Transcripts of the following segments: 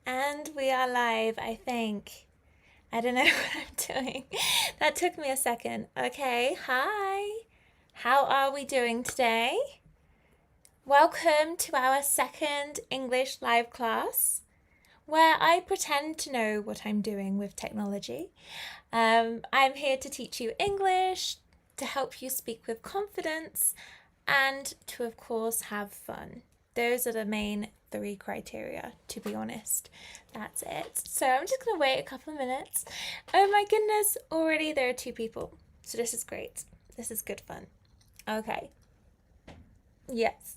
And we are live, I think. I don't know what I'm doing. That took me a second. Okay, hi. How are we doing today? Welcome to our second English live class, where I pretend to know what I'm doing with technology. I'm here to teach you English, to help you speak with confidence, and to, of course, have fun. Those are the main three criteria, to be honest. That's it. So I'm just going to wait a couple of minutes. Oh my goodness, already there are 2 people. So this is great. This is good fun. Okay. Yes.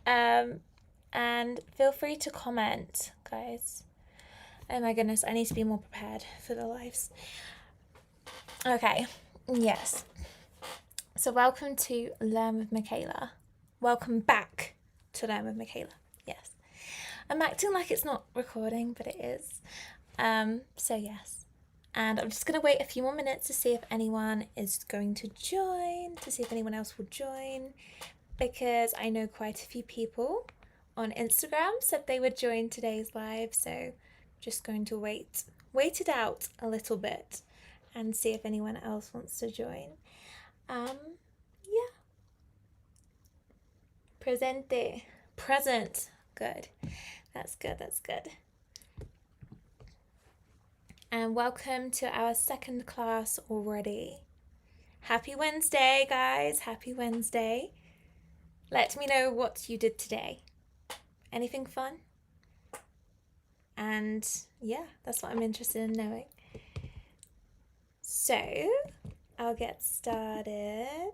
And feel free to comment, guys. Oh my goodness, I need to be more prepared for the lives. Okay. Yes. So welcome to Learn with Michaela. Welcome back to Learn with Michaela. Yes. I'm acting like it's not recording, but it is. So yes. And I'm just going to wait a few more minutes to see if anyone is going to join, to see if anyone else will join, because I know quite a few people on Instagram said they would join today's live, so just going to wait it out a little bit and see if anyone else wants to join. Yeah. Present. Good. That's good. And welcome to our second class already. Happy Wednesday, guys. Happy Wednesday. Let me know what you did today. Anything fun? And yeah, that's what I'm interested in knowing. So, I'll get started.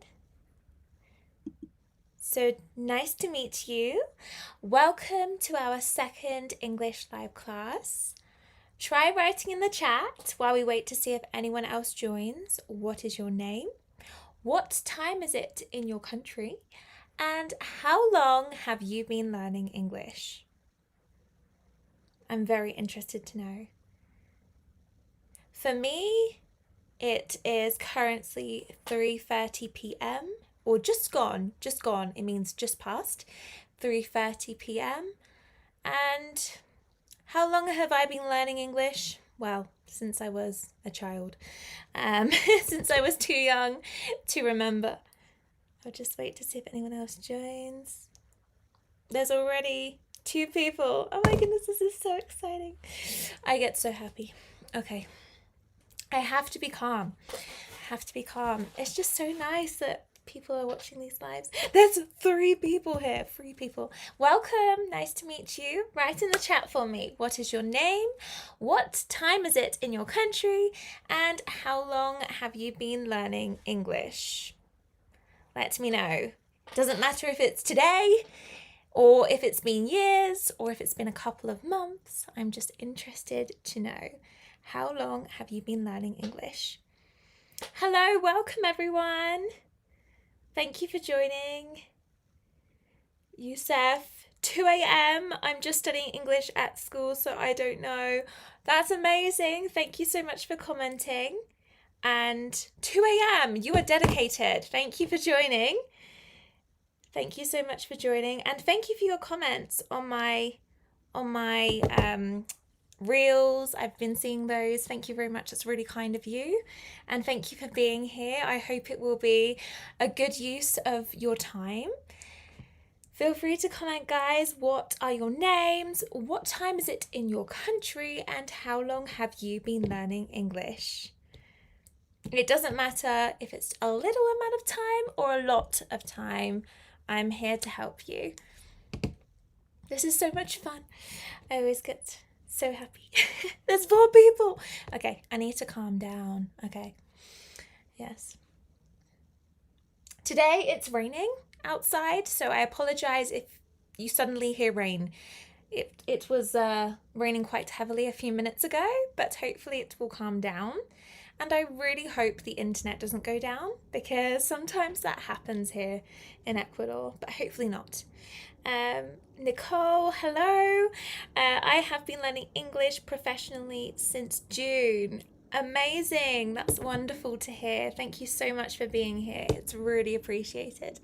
So nice to meet you. Welcome to our second English live class. Try writing in the chat while we wait to see if anyone else joins. What is your name? What time is it in your country? And how long have you been learning English? I'm very interested to know. For me, it is currently 3:30 p.m. or just gone. It means just past 3:30 p.m. And how long have I been learning English? Well, since I was a child. Since I was too young to remember. I'll just wait to see if anyone else joins. There's already 2 people. Oh my goodness, this is so exciting. I get so happy. Okay. I have to be calm. It's just so nice that people are watching these lives. There's 3 people here. 3 people. Welcome. Nice to meet you. Write in the chat for me. What is your name? What time is it in your country? And how long have you been learning English? Let me know. Doesn't matter if it's today or if it's been years or if it's been a couple of months. I'm just interested to know. How long have you been learning English? Hello, welcome everyone. Thank you for joining. Youssef, 2 a.m. I'm just studying English at school, so I don't know. That's amazing. Thank you so much for commenting. And 2 a.m. You are dedicated. Thank you for joining. Thank you so much for joining. And thank you for your comments on my reels. I've been seeing those. Thank you very much. That's really kind of you. And thank you for being here. I hope it will be a good use of your time. Feel free to comment, guys. What are your names? What time is it in your country? And how long have you been learning English? It doesn't matter if it's a little amount of time or a lot of time. I'm here to help you. This is so much fun. I always get so happy. There's 4 people. Okay, I need to calm down. Okay. Yes. Today it's raining outside, so I apologize if you suddenly hear rain. It was raining quite heavily a few minutes ago, but hopefully it will calm down. And I really hope the internet doesn't go down, because sometimes that happens here in Ecuador, but hopefully not. Nicole, hello. I have been learning English professionally since June. Amazing. That's wonderful to hear. Thank you so much for being here. It's really appreciated.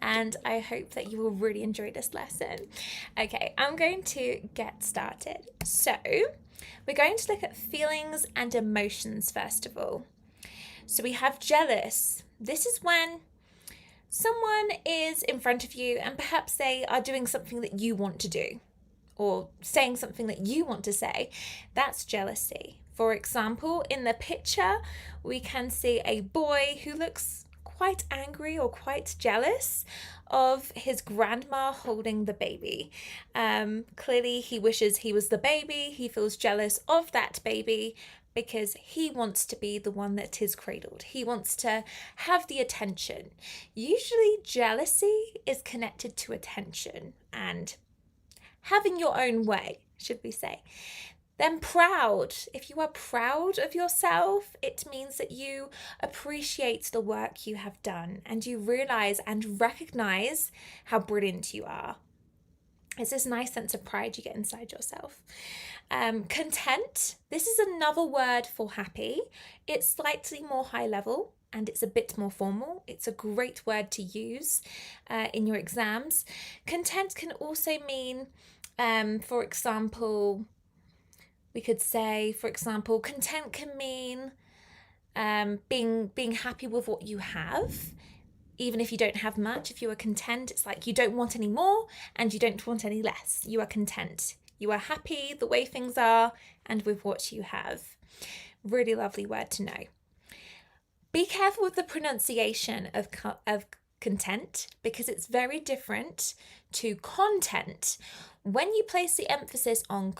And I hope that you will really enjoy this lesson. Okay, I'm going to get started. So, we're going to look at feelings and emotions first of all. So, we have jealous. This is when someone is in front of you and perhaps they are doing something that you want to do or saying something that you want to say. That's jealousy. For example, in the picture, we can see a boy who looks quite angry or quite jealous of his grandma holding the baby. Clearly, he wishes he was the baby. He feels jealous of that baby because he wants to be the one that is cradled. He wants to have the attention. Usually, jealousy is connected to attention and having your own way, should we say. Then proud. If you are proud of yourself, it means that you appreciate the work you have done and you realize and recognize how brilliant you are. It's this nice sense of pride you get inside yourself. Content. This is another word for happy. It's slightly more high level and it's a bit more formal. It's a great word to use in your exams. Content can also mean, for example, we could say, for example, content can mean being happy with what you have, even if you don't have much. If you are content, it's like you don't want any more and you don't want any less. You are content. You are happy the way things are and with what you have. Really lovely word to know. Be careful with the pronunciation of content because it's very different to content. When you place the emphasis on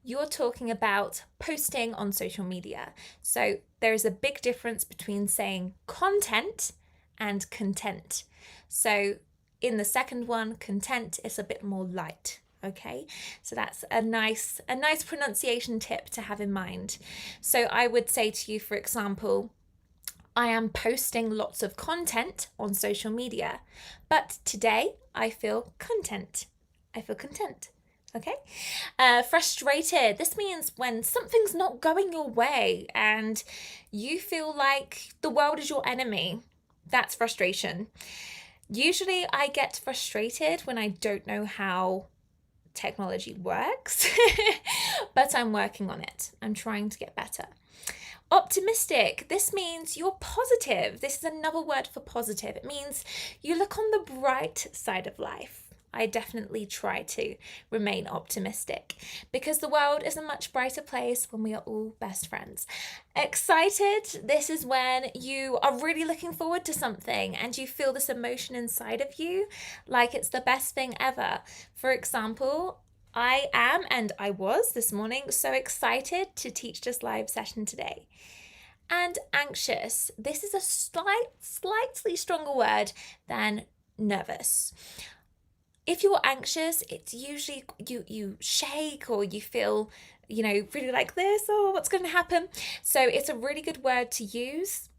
you're talking about posting on social media. So there is a big difference between saying content and content. So in the second one, content is a bit more light. Okay, so that's a nice pronunciation tip to have in mind. So I would say to you, for example, I am posting lots of content on social media, but today I feel content. I feel content. Okay, frustrated. This means when something's not going your way and you feel like the world is your enemy. That's frustration. Usually I get frustrated when I don't know how technology works, but I'm working on it. I'm trying to get better. Optimistic. This means you're positive. This is another word for positive. It means you look on the bright side of life. I definitely try to remain optimistic because the world is a much brighter place when we are all best friends. Excited. This is when you are really looking forward to something and you feel this emotion inside of you like it's the best thing ever. For example, I am and I was this morning so excited to teach this live session today. And anxious. This is a slightly stronger word than nervous. If you're anxious, it's usually you shake or you feel, really like this, oh, what's going to happen? So it's a really good word to use.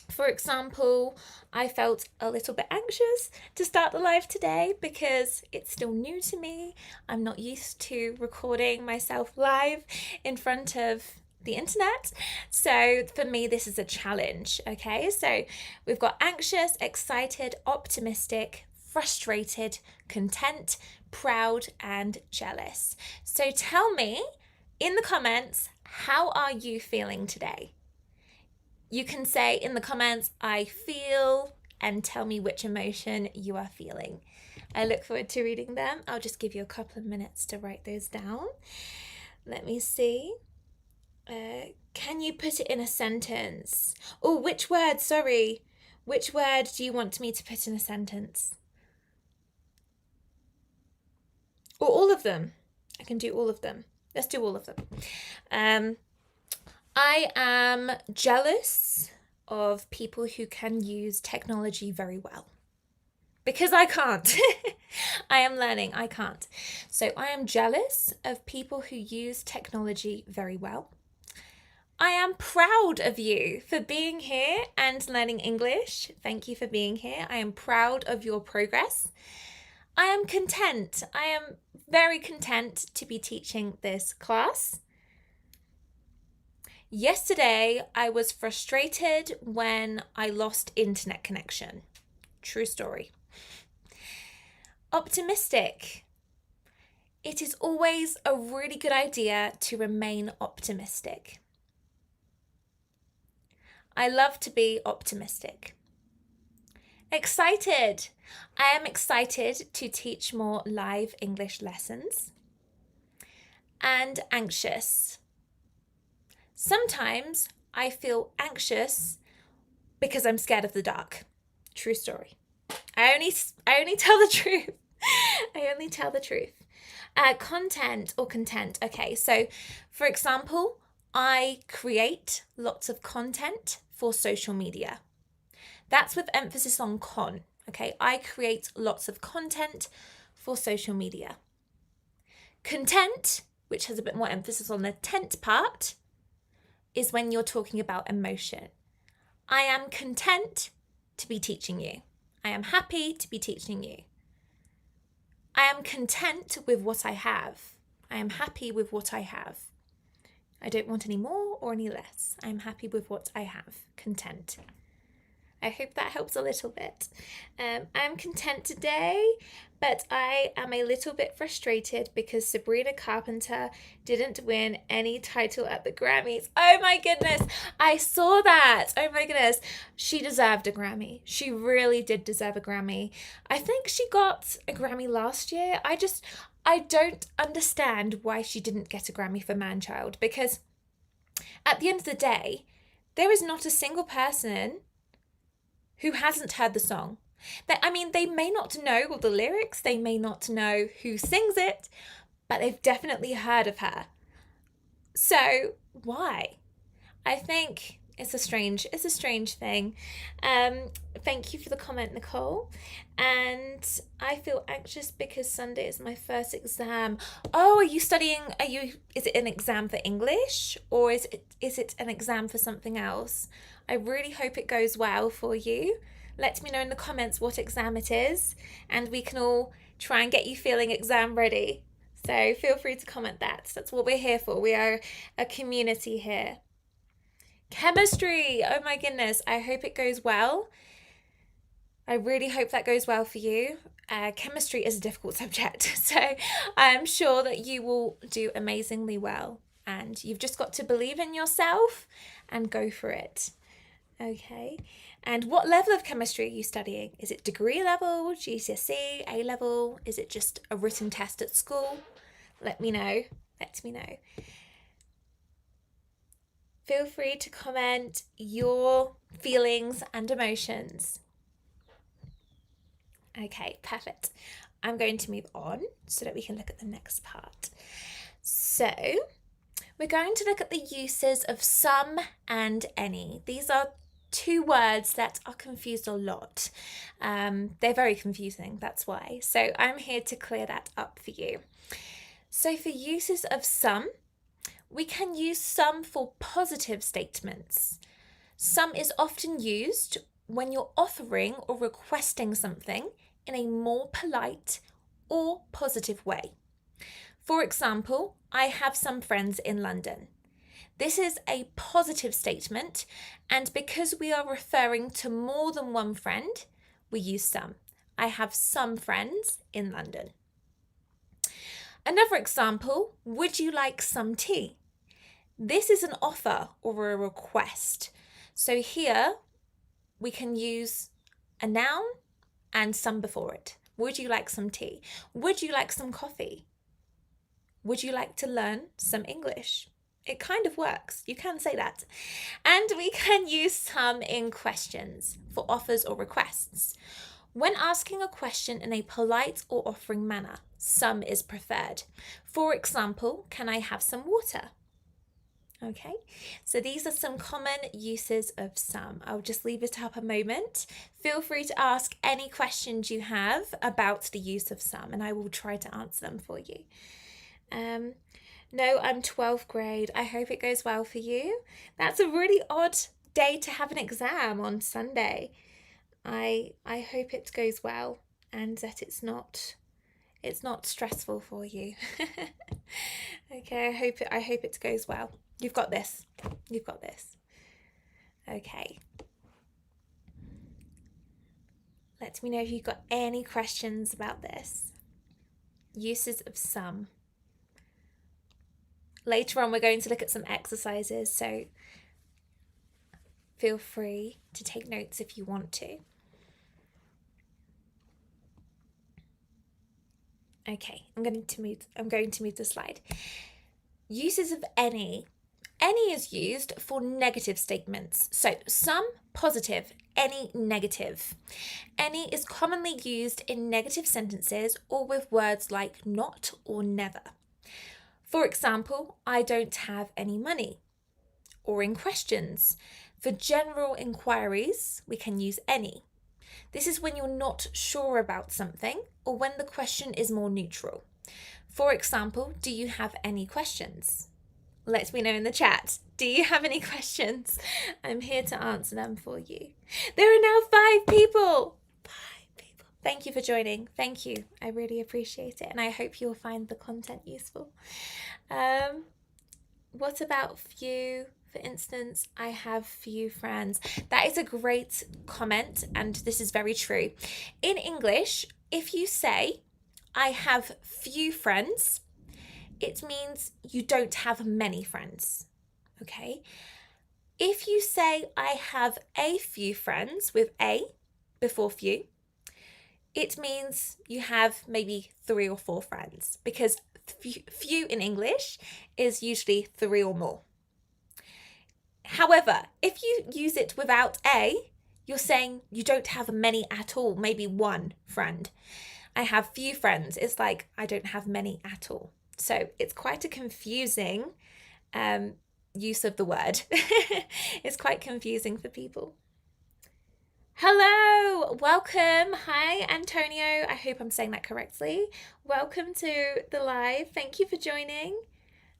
For example, I felt a little bit anxious to start the live today because it's still new to me. I'm not used to recording myself live in front of the internet. So for me, this is a challenge. Okay, so we've got anxious, excited, optimistic, frustrated, content, proud, and jealous. So tell me in the comments, how are you feeling today? You can say in the comments, I feel, and tell me which emotion you are feeling. I look forward to reading them. I'll just give you a couple of minutes to write those down. Let me see. Can you put it in a sentence? Oh, which word? Sorry. Which word do you want me to put in a sentence? Or all of them. I can do all of them. Let's do all of them. I am jealous of people who can use technology very well. Because I can't. I am learning, I can't. So I am jealous of people who use technology very well. I am proud of you for being here and learning English. Thank you for being here. I am proud of your progress. I am content. I am very content to be teaching this class. Yesterday, I was frustrated when I lost internet connection. True story. Optimistic. It is always a really good idea to remain optimistic. I love to be optimistic. Excited. I am excited to teach more live English lessons. And anxious. Sometimes I feel anxious because I'm scared of the dark. True story. I only tell the truth. I only tell the truth. Content or content. Okay, so for example, I create lots of content for social media. That's with emphasis on con. Okay, I create lots of content for social media. Content, which has a bit more emphasis on the tent part, is when you're talking about emotion. I am content to be teaching you. I am happy to be teaching you. I am content with what I have. I am happy with what I have. I don't want any more or any less. I am happy with what I have. Content. I hope that helps a little bit. I'm content today, but I am a little bit frustrated because Sabrina Carpenter didn't win any title at the Grammys. Oh my goodness, I saw that. Oh my goodness, she deserved a Grammy. She really did deserve a Grammy. I think she got a Grammy last year. I don't understand why she didn't get a Grammy for Man-Child, because at the end of the day, there is not a single person who hasn't heard the song. They may not know all the lyrics, they may not know who sings it, but they've definitely heard of her. So why? I think it's a strange thing. Thank you for the comment, Nicole. And I feel anxious because Sunday is my first exam. Oh, are you studying? Is it an exam for English, or is it an exam for something else? I really hope it goes well for you. Let me know in the comments what exam it is, and we can all try and get you feeling exam ready. So feel free to comment that. That's what we're here for. We are a community here. Chemistry. Oh my goodness. I hope it goes well. I really hope that goes well for you. Chemistry is a difficult subject, so I'm sure that you will do amazingly well. And you've just got to believe in yourself and go for it. Okay. And what level of chemistry are you studying? Is it degree level, GCSE, A level? Is it just a written test at school? Let me know. Feel free to comment your feelings and emotions. Okay, perfect. I'm going to move on so that we can look at the next part. So, we're going to look at the uses of some and any. These are two words that are confused a lot. They're very confusing, that's why. So I'm here to clear that up for you. So for uses of some, we can use some for positive statements. Some is often used when you're offering or requesting something in a more polite or positive way. For example, I have some friends in London. This is a positive statement, and because we are referring to more than one friend, we use some. I have some friends in London. Another example, would you like some tea? This is an offer or a request. So here we can use a noun and some before it. Would you like some tea? Would you like some coffee? Would you like to learn some English? It kind of works. You can say that. And we can use some in questions for offers or requests. When asking a question in a polite or offering manner, some is preferred. For example, can I have some water? Okay, so these are some common uses of some. I'll just leave it up a moment. Feel free to ask any questions you have about the use of some, and I will try to answer them for you. No, I'm 12th grade. I hope it goes well for you. That's a really odd day to have an exam on Sunday. I hope it goes well and that it's not it's not stressful for you. Okay, I hope it goes well. You've got this. You've got this. Okay. Let me know if you've got any questions about this. Uses of some. Later on, we're going to look at some exercises, so feel free to take notes if you want to. Okay, I'm going to move the slide. Uses of any. Any is used for negative statements. So some positive, any negative. Any is commonly used in negative sentences or with words like not or never. For example, I don't have any money. Or in questions. For general inquiries, we can use any. This is when you're not sure about something or when the question is more neutral. For example, do you have any questions? Let me know in the chat. Do you have any questions? I'm here to answer them for you. There are now 5 people. 5 people. Thank you for joining. Thank you. I really appreciate it. And I hope you'll find the content useful. What about few? For instance, I have few friends. That is a great comment, and this is very true. In English, if you say, I have few friends, it means you don't have many friends, okay? If you say, I have a few friends with a before few, it means you have maybe 3 or 4 friends, because few in English is usually 3 or more. However, if you use it without a, you're saying you don't have many at all, maybe 1 friend. I have few friends. It's like I don't have many at all. So it's quite a confusing use of the word. It's quite confusing for people. Hello, welcome. Hi, Antonio. I hope I'm saying that correctly. Welcome to the live. Thank you for joining.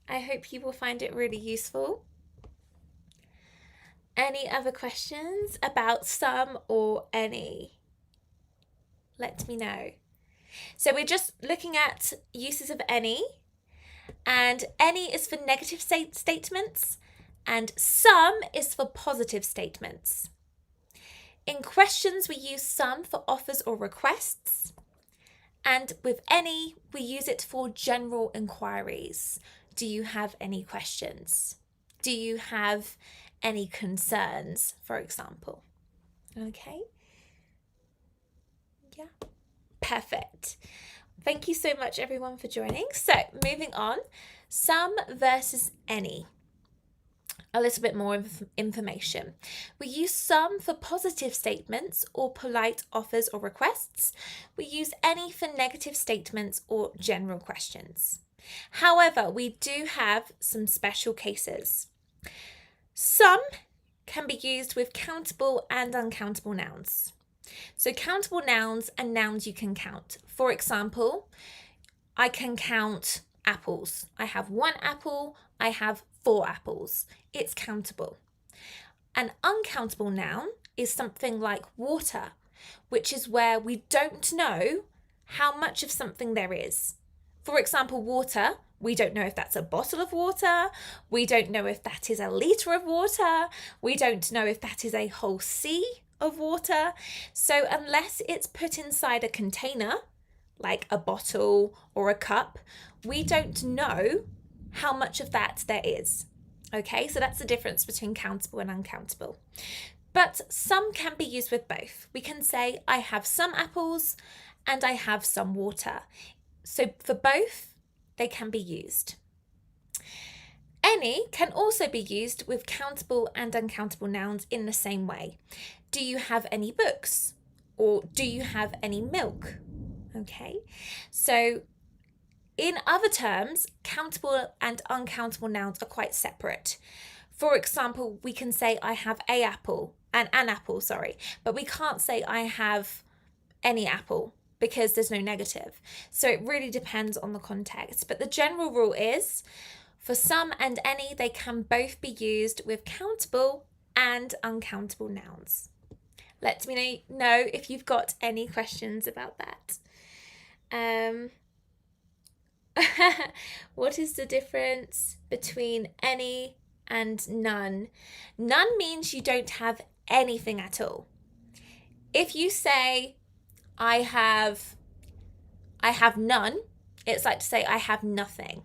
I hope you will find it really useful. Any other questions about some or any? Let me know. So we're just looking at uses of any, and any is for negative statements and some is for positive statements. In questions, we use some for offers or requests, and with any, we use it for general inquiries. Do you have any questions? Do you have any concerns, for example? Okay. Yeah. Perfect. Thank you so much, everyone, for joining. So, moving on, some versus any. A little bit more information. We use some for positive statements or polite offers or requests. We use any for negative statements or general questions. However, we do have some special cases. Some can be used with countable and uncountable nouns. So countable nouns and nouns you can count. For example, I can count apples. I have 1 apple, I have 4 apples. It's countable. An uncountable noun is something like water, which is where we don't know how much of something there is. For example, water, we don't know if that's a bottle of water. We don't know if that is a litre of water. We don't know if that is a whole sea of water. So unless it's put inside a container, like a bottle or a cup, we don't know how much of that there is. Okay, so that's the difference between countable and uncountable. But some can be used with both. We can say, I have some apples and I have some water. So for both, they can be used. Any can also be used with countable and uncountable nouns in the same way. Do you have any books? Or do you have any milk? Okay, so in other terms, countable and uncountable nouns are quite separate. For example, we can say I have an apple, but we can't say I have any apple because there's no negative. So it really depends on the context. But the general rule is, for some and any, they can both be used with countable and uncountable nouns. Let me know if you've got any questions about that. What is the difference between any and none? None means you don't have anything at all. If you say I have none, it's like to say I have nothing.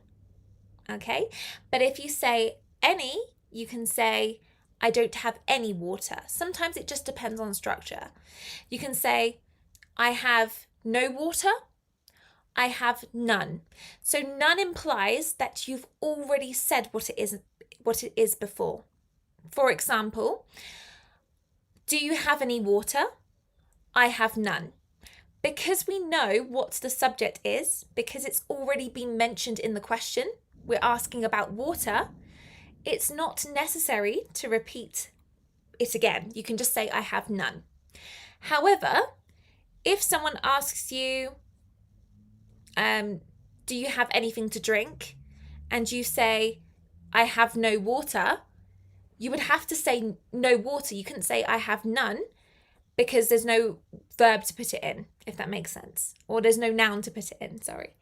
Okay? But if you say any, you can say I don't have any water. Sometimes it just depends on structure. You can say I have no water. I have none. So none implies that you've already said what it is before. For example, do you have any water? I have none. Because we know what the subject is, because it's already been mentioned in the question, we're asking about water, it's not necessary to repeat it again. You can just say, I have none. However, if someone asks you, do you have anything to drink? And you say, I have no water, you would have to say no water. You couldn't say, I have none, because there's no verb to put it in, if that makes sense. Or there's no noun to put it in, sorry.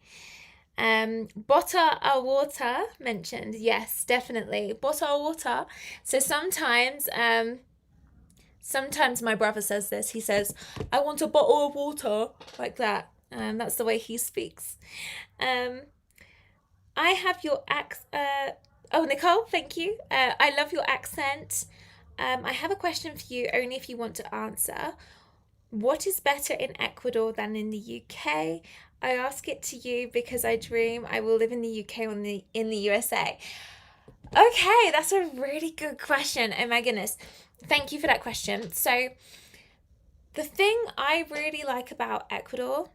Bota a water mentioned. Yes, definitely. Bota a water. So sometimes my brother says this. He says, I want a bottle of water, like that. That's the way he speaks. I have your Nicole, thank you. I love your accent. I have a question for you, only if you want to answer. What is better in Ecuador than in the UK? I ask it to you because I dream I will live in the UK or in the USA. Okay, that's a really good question. Oh my goodness. Thank you for that question. So, the thing I really like about Ecuador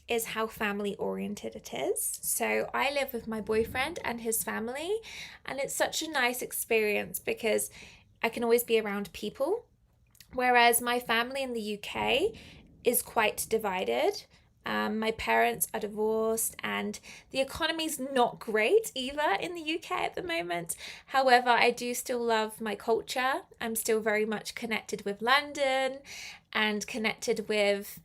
is how family oriented it is. So I live with my boyfriend and his family, and it's such a nice experience because I can always be around people. Whereas my family in the UK is quite divided. My parents are divorced, and the economy's not great either in the UK at the moment. However, I do still love my culture. I'm still very much connected with London and connected with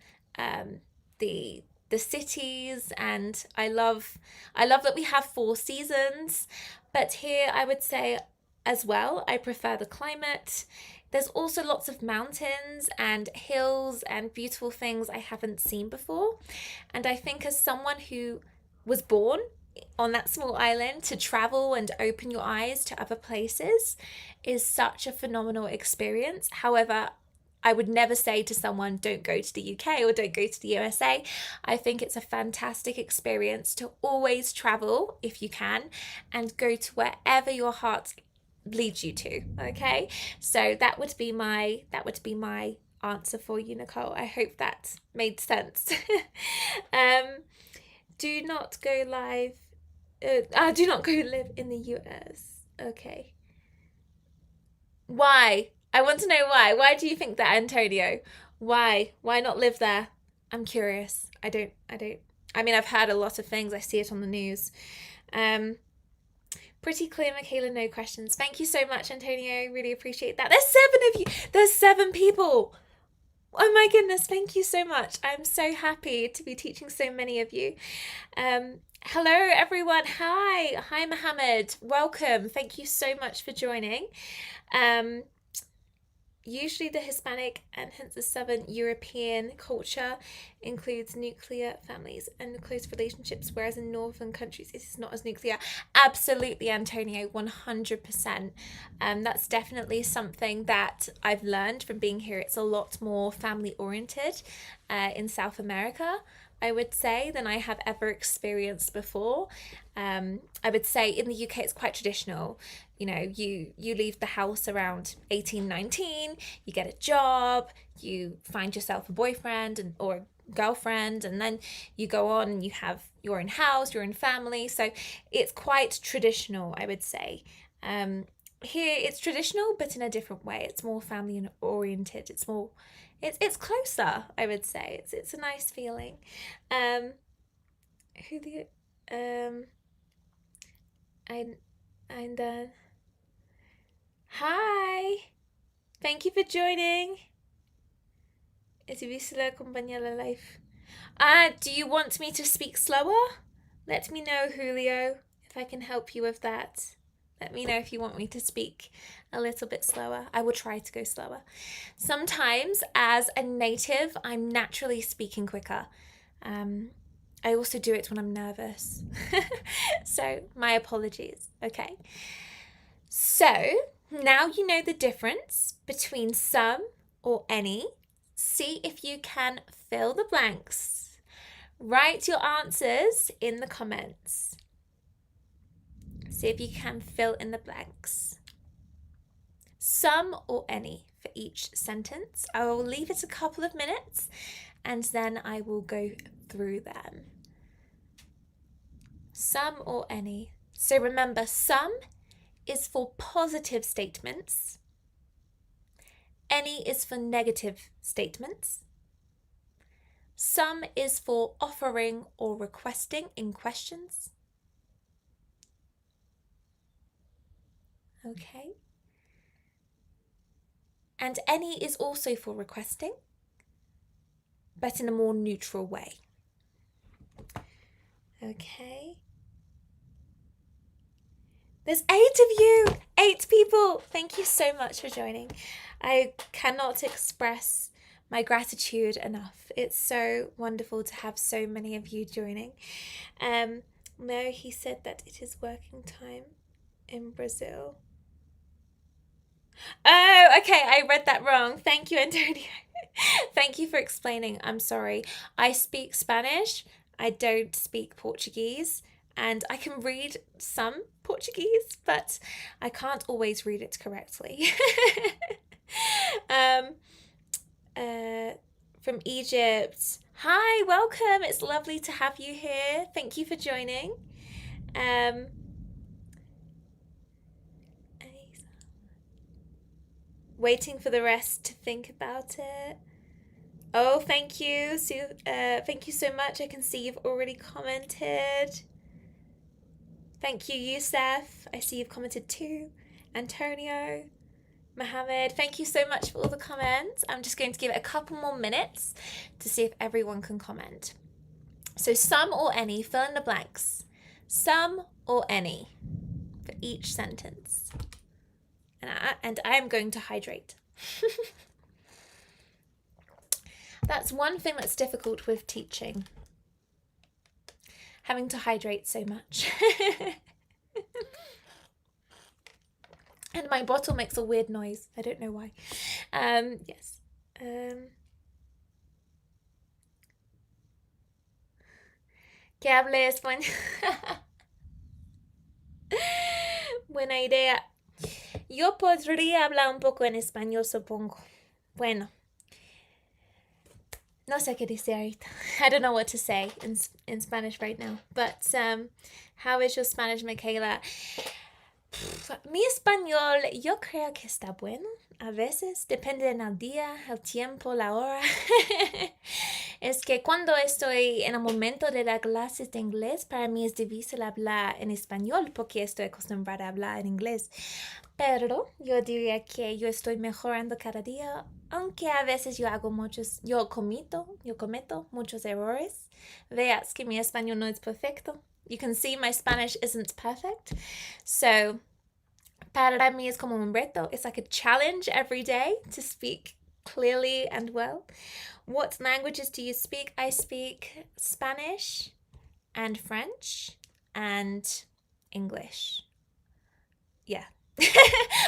the cities, and I love that we have 4 seasons. But here I would say as well, I prefer the climate. There's also lots of mountains and hills and beautiful things I haven't seen before. And I think as someone who was born on that small island, to travel and open your eyes to other places is such a phenomenal experience. However, I would never say to someone, don't go to the UK or don't go to the USA. I think it's a fantastic experience to always travel if you can and go to wherever your heart leads you to. Okay, so that would be my answer for you, Nicole. I hope that made sense. Do not go live. Do not go live in the US. Okay. Why? I want to know why. Why do you think that, Antonio? Why? Why not live there? I'm curious. I don't. I mean, I've heard a lot of things. I see it on the news. Pretty clear, Michaela, no questions. Thank you so much, Antonio. Really appreciate that. There's 7 of you. There's 7 people. Oh my goodness, thank you so much. I'm so happy to be teaching so many of you. Hello, everyone. Hi, Mohammed. Welcome. Thank you so much for joining. Usually the Hispanic and hence the Southern European culture includes nuclear families and close relationships, whereas in northern countries it is not as nuclear. Absolutely, Antonio, 100%. That's definitely something that I've learned from being here. It's a lot more family oriented in South America, I would say, than I have ever experienced before. I would say in the UK it's quite traditional. You know, you leave the house around 18, 19, you get a job, you find yourself a boyfriend or a girlfriend, and then you go on and you have your own house, your own family. So it's quite traditional, I would say. Here it's traditional, but in a different way. It's more family oriented. It's closer, I would say. It's a nice feeling. Hi. Thank you for joining. Es difícil acompañar la live. Do you want me to speak slower? Let me know, Julio, if I can help you with that. Let me know if you want me to speak a little bit slower. I will try to go slower. Sometimes, as a native, I'm naturally speaking quicker. I also do it when I'm nervous. So, my apologies. Okay. So, now you know the difference between some or any. See if you can fill the blanks. Write your answers in the comments. See if you can fill in the blanks. Some or any for each sentence. I will leave it a couple of minutes and then I will go through them. Some or any. So remember, some is for positive statements. Any is for negative statements. Some is for offering or requesting in questions. Okay. And any is also for requesting, but in a more neutral way. Okay. There's 8 of you, 8 people. Thank you so much for joining. I cannot express my gratitude enough. It's so wonderful to have so many of you joining. No, he said that it is working time in Brazil. Oh, okay, I read that wrong. Thank you, Antonio. Thank you for explaining. I'm sorry. I speak Spanish. I don't speak Portuguese. And I can read some Portuguese, but I can't always read it correctly. From Egypt. Hi, welcome. It's lovely to have you here. Thank you for joining. Waiting for the rest to think about it. Oh, thank you. Thank you so much. I can see you've already commented. Thank you, Youssef. I see you've commented too. Antonio, Mohammed, thank you so much for all the comments. I'm just going to give it a couple more minutes to see if everyone can comment. So some or any, fill in the blanks. Some or any for each sentence. And I am going to hydrate. That's one thing that's difficult with teaching. Having to hydrate so much. And my bottle makes a weird noise. I don't know why. Yes. Que hable español. Buena idea. Yo podría hablar un poco en español, supongo. Bueno. No sé qué decir ahorita. I don't know what to say in Spanish right now. But how is your Spanish, Michaela? Mi español, yo creo que está bueno. A veces, depende del día, el tiempo, la hora. Es que cuando estoy en el momento de dar clases de inglés, para mí es difícil hablar en español porque estoy acostumbrada a hablar en inglés. Pero yo diría que yo estoy mejorando cada día, aunque a veces yo cometo muchos errores. Veas que mi español no es perfecto. You can see my Spanish isn't perfect. So, para mí es como un reto. It's like a challenge every day to speak clearly and well. What languages do you speak? I speak Spanish and French and English. Yeah.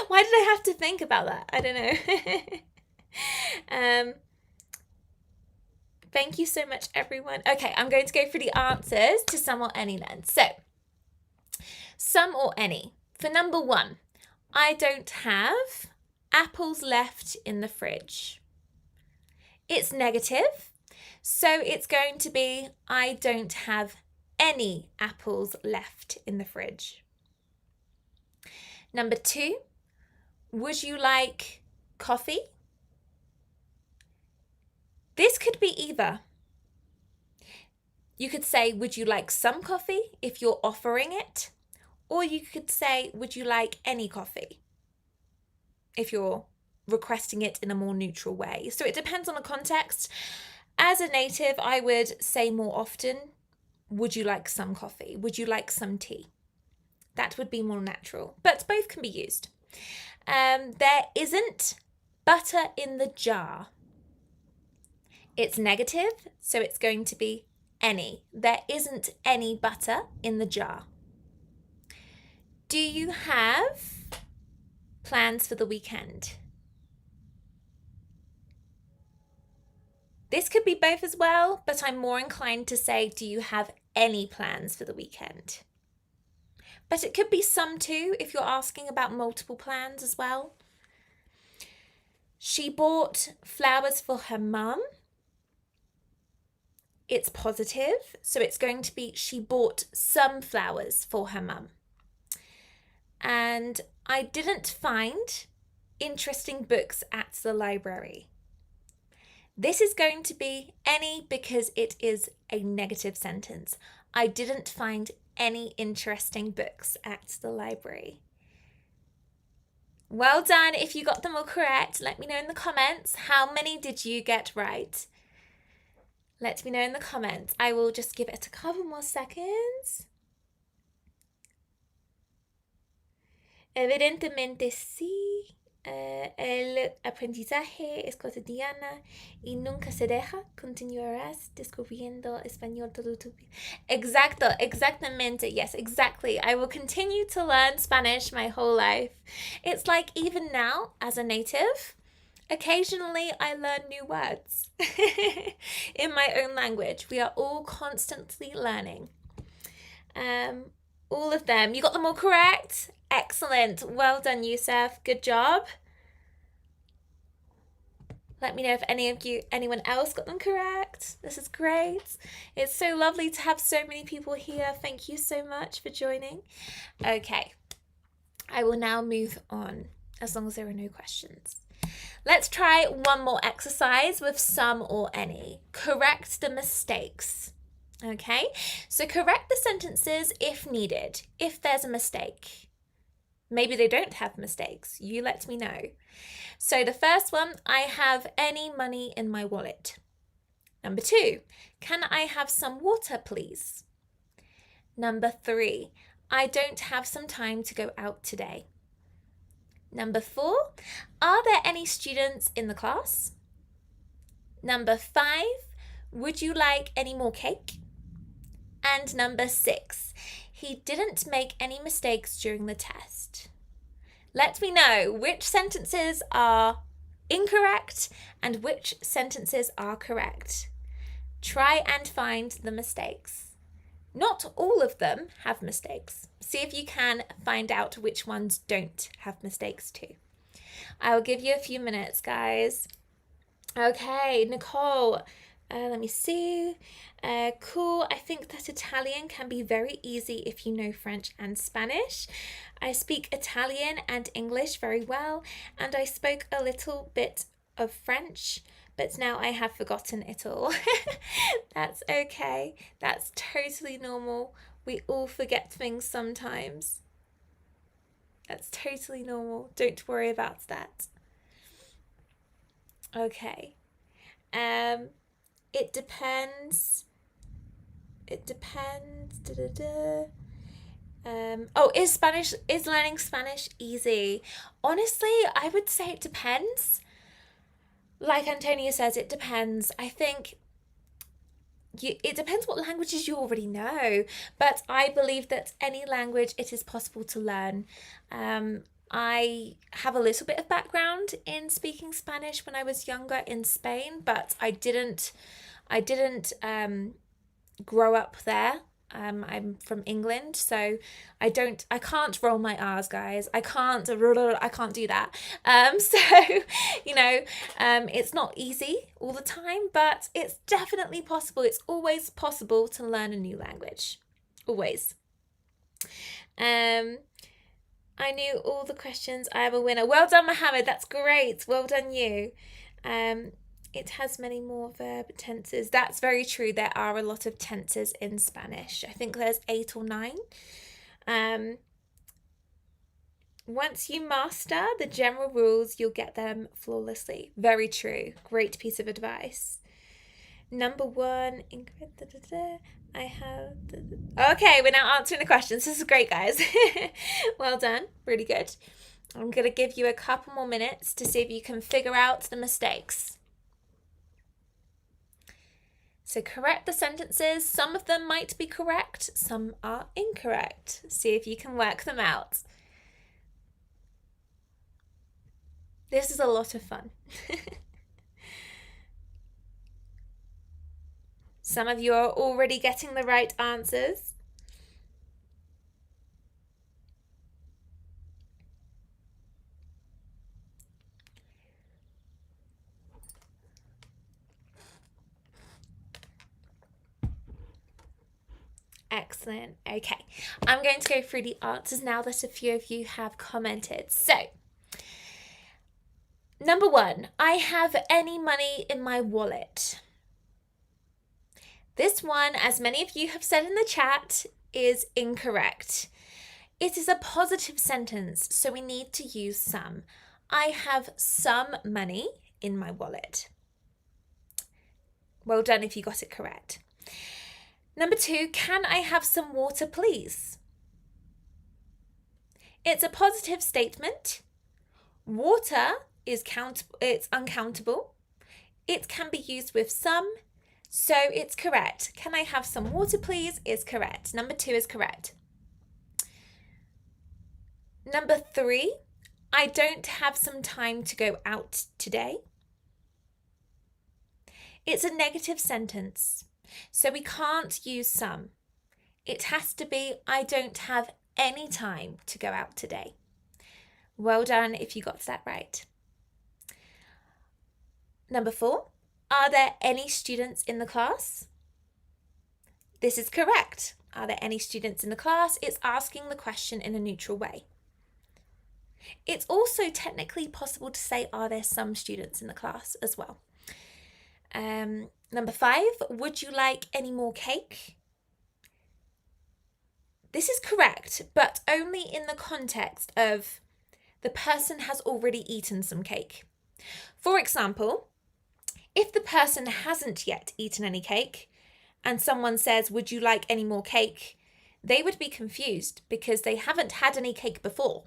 Why did I have to think about that? I don't know. Thank you so much, everyone. Okay, I'm going to go through the answers to some or any then. So, some or any. For number 1, I don't have apples left in the fridge. It's negative, so it's going to be I don't have any apples left in the fridge. Number 2, would you like coffee? This could be either. You could say, would you like some coffee if you're offering it? Or you could say, would you like any coffee if you're requesting it in a more neutral way? So it depends on the context. As a native, I would say more often, would you like some coffee? Would you like some tea? That would be more natural, but both can be used. There isn't butter in the jar. It's negative, so it's going to be any. There isn't any butter in the jar. Do you have plans for the weekend? This could be both as well, but I'm more inclined to say, do you have any plans for the weekend? But it could be some too, if you're asking about multiple plans as well. She bought flowers for her mum. It's positive, so it's going to be she bought some flowers for her mum. And I didn't find interesting books at the library. This is going to be any because it is a negative sentence. I didn't find any interesting books at the library. Well done if you got them all correct. Let me know in the comments. How many did you get right? Let me know in the comments. I will just give it a couple more seconds. Evidentemente sí. El aprendizaje es cotidiana y nunca se deja. Continuarás descubriendo español todo tu vida. Exacto, exactamente. Yes, exactly. I will continue to learn Spanish my whole life. It's like even now, as a native, occasionally I learn new words in my own language. We are all constantly learning. All of them. You got them all correct? Excellent. Well done, Yusuf. Good job. Let me know if anyone else got them correct. This is great. It's so lovely to have so many people here. Thank you so much for joining. Okay. I will now move on, as long as there are no questions. Let's try one more exercise with some or any. Correct the mistakes. Okay, so correct the sentences if needed, if there's a mistake. Maybe they don't have mistakes. You let me know. So the first one, I have any money in my wallet. Number 2, can I have some water, please? Number 3, I don't have some time to go out today. Number 4, are there any students in the class? Number 5, would you like any more cake? And number 6, he didn't make any mistakes during the test. Let me know which sentences are incorrect and which sentences are correct. Try and find the mistakes. Not all of them have mistakes. See if you can find out which ones don't have mistakes too. I'll give you a few minutes, guys. Okay, Nicole. Let me see. Cool. I think that Italian can be very easy if you know French and Spanish. I speak Italian and English very well, and I spoke a little bit of French, but now I have forgotten it all. That's okay. That's totally normal. We all forget things sometimes. That's totally normal. Don't worry about that. Okay. It depends. Is learning Spanish easy? Honestly, I would say it depends. Like Antonia says, it depends. I think it depends what languages you already know, but I believe that any language it is possible to learn. I have a little bit of background in speaking Spanish when I was younger in Spain, but I didn't grow up there. I'm from England, so I can't roll my R's, guys. I can't do that. It's not easy all the time, but it's definitely possible. It's always possible to learn a new language. Always. I knew all the questions. I am a winner. Well done, Mohammed. That's great. Well done, you. It has many more verb tenses. That's very true. There are a lot of tenses in Spanish. I think there's 8 or 9. Once you master the general rules, you'll get them flawlessly. Very true. Great piece of advice. Number one, I have. Okay, we're now answering the questions. This is great, guys. Well done. Really good. I'm going to give you a couple more minutes to see if you can figure out the mistakes. So correct the sentences. Some of them might be correct, some are incorrect. See if you can work them out. This is a lot of fun. Some of you are already getting the right answers. Excellent. Okay, I'm going to go through the answers now that a few of you have commented. So, number one, I have any money in my wallet. This one, as many of you have said in the chat, is incorrect. It is a positive sentence, so we need to use some. I have some money in my wallet. Well done if you got it correct. Number two, can I have some water, please? It's a positive statement. Water is it's uncountable. It can be used with some, so it's correct. Can I have some water, please? Is correct. Number two is correct. Number three, I don't have some time to go out today. It's a negative sentence, so we can't use some. It has to be, I don't have any time to go out today. Well done if you got that right. Number four, are there any students in the class? This is correct. Are there any students in the class? It's asking the question in a neutral way. It's also technically possible to say, are there some students in the class as well? Number five, would you like any more cake? This is correct, but only in the context of the person has already eaten some cake. For example, if the person hasn't yet eaten any cake and someone says, would you like any more cake? They would be confused because they haven't had any cake before.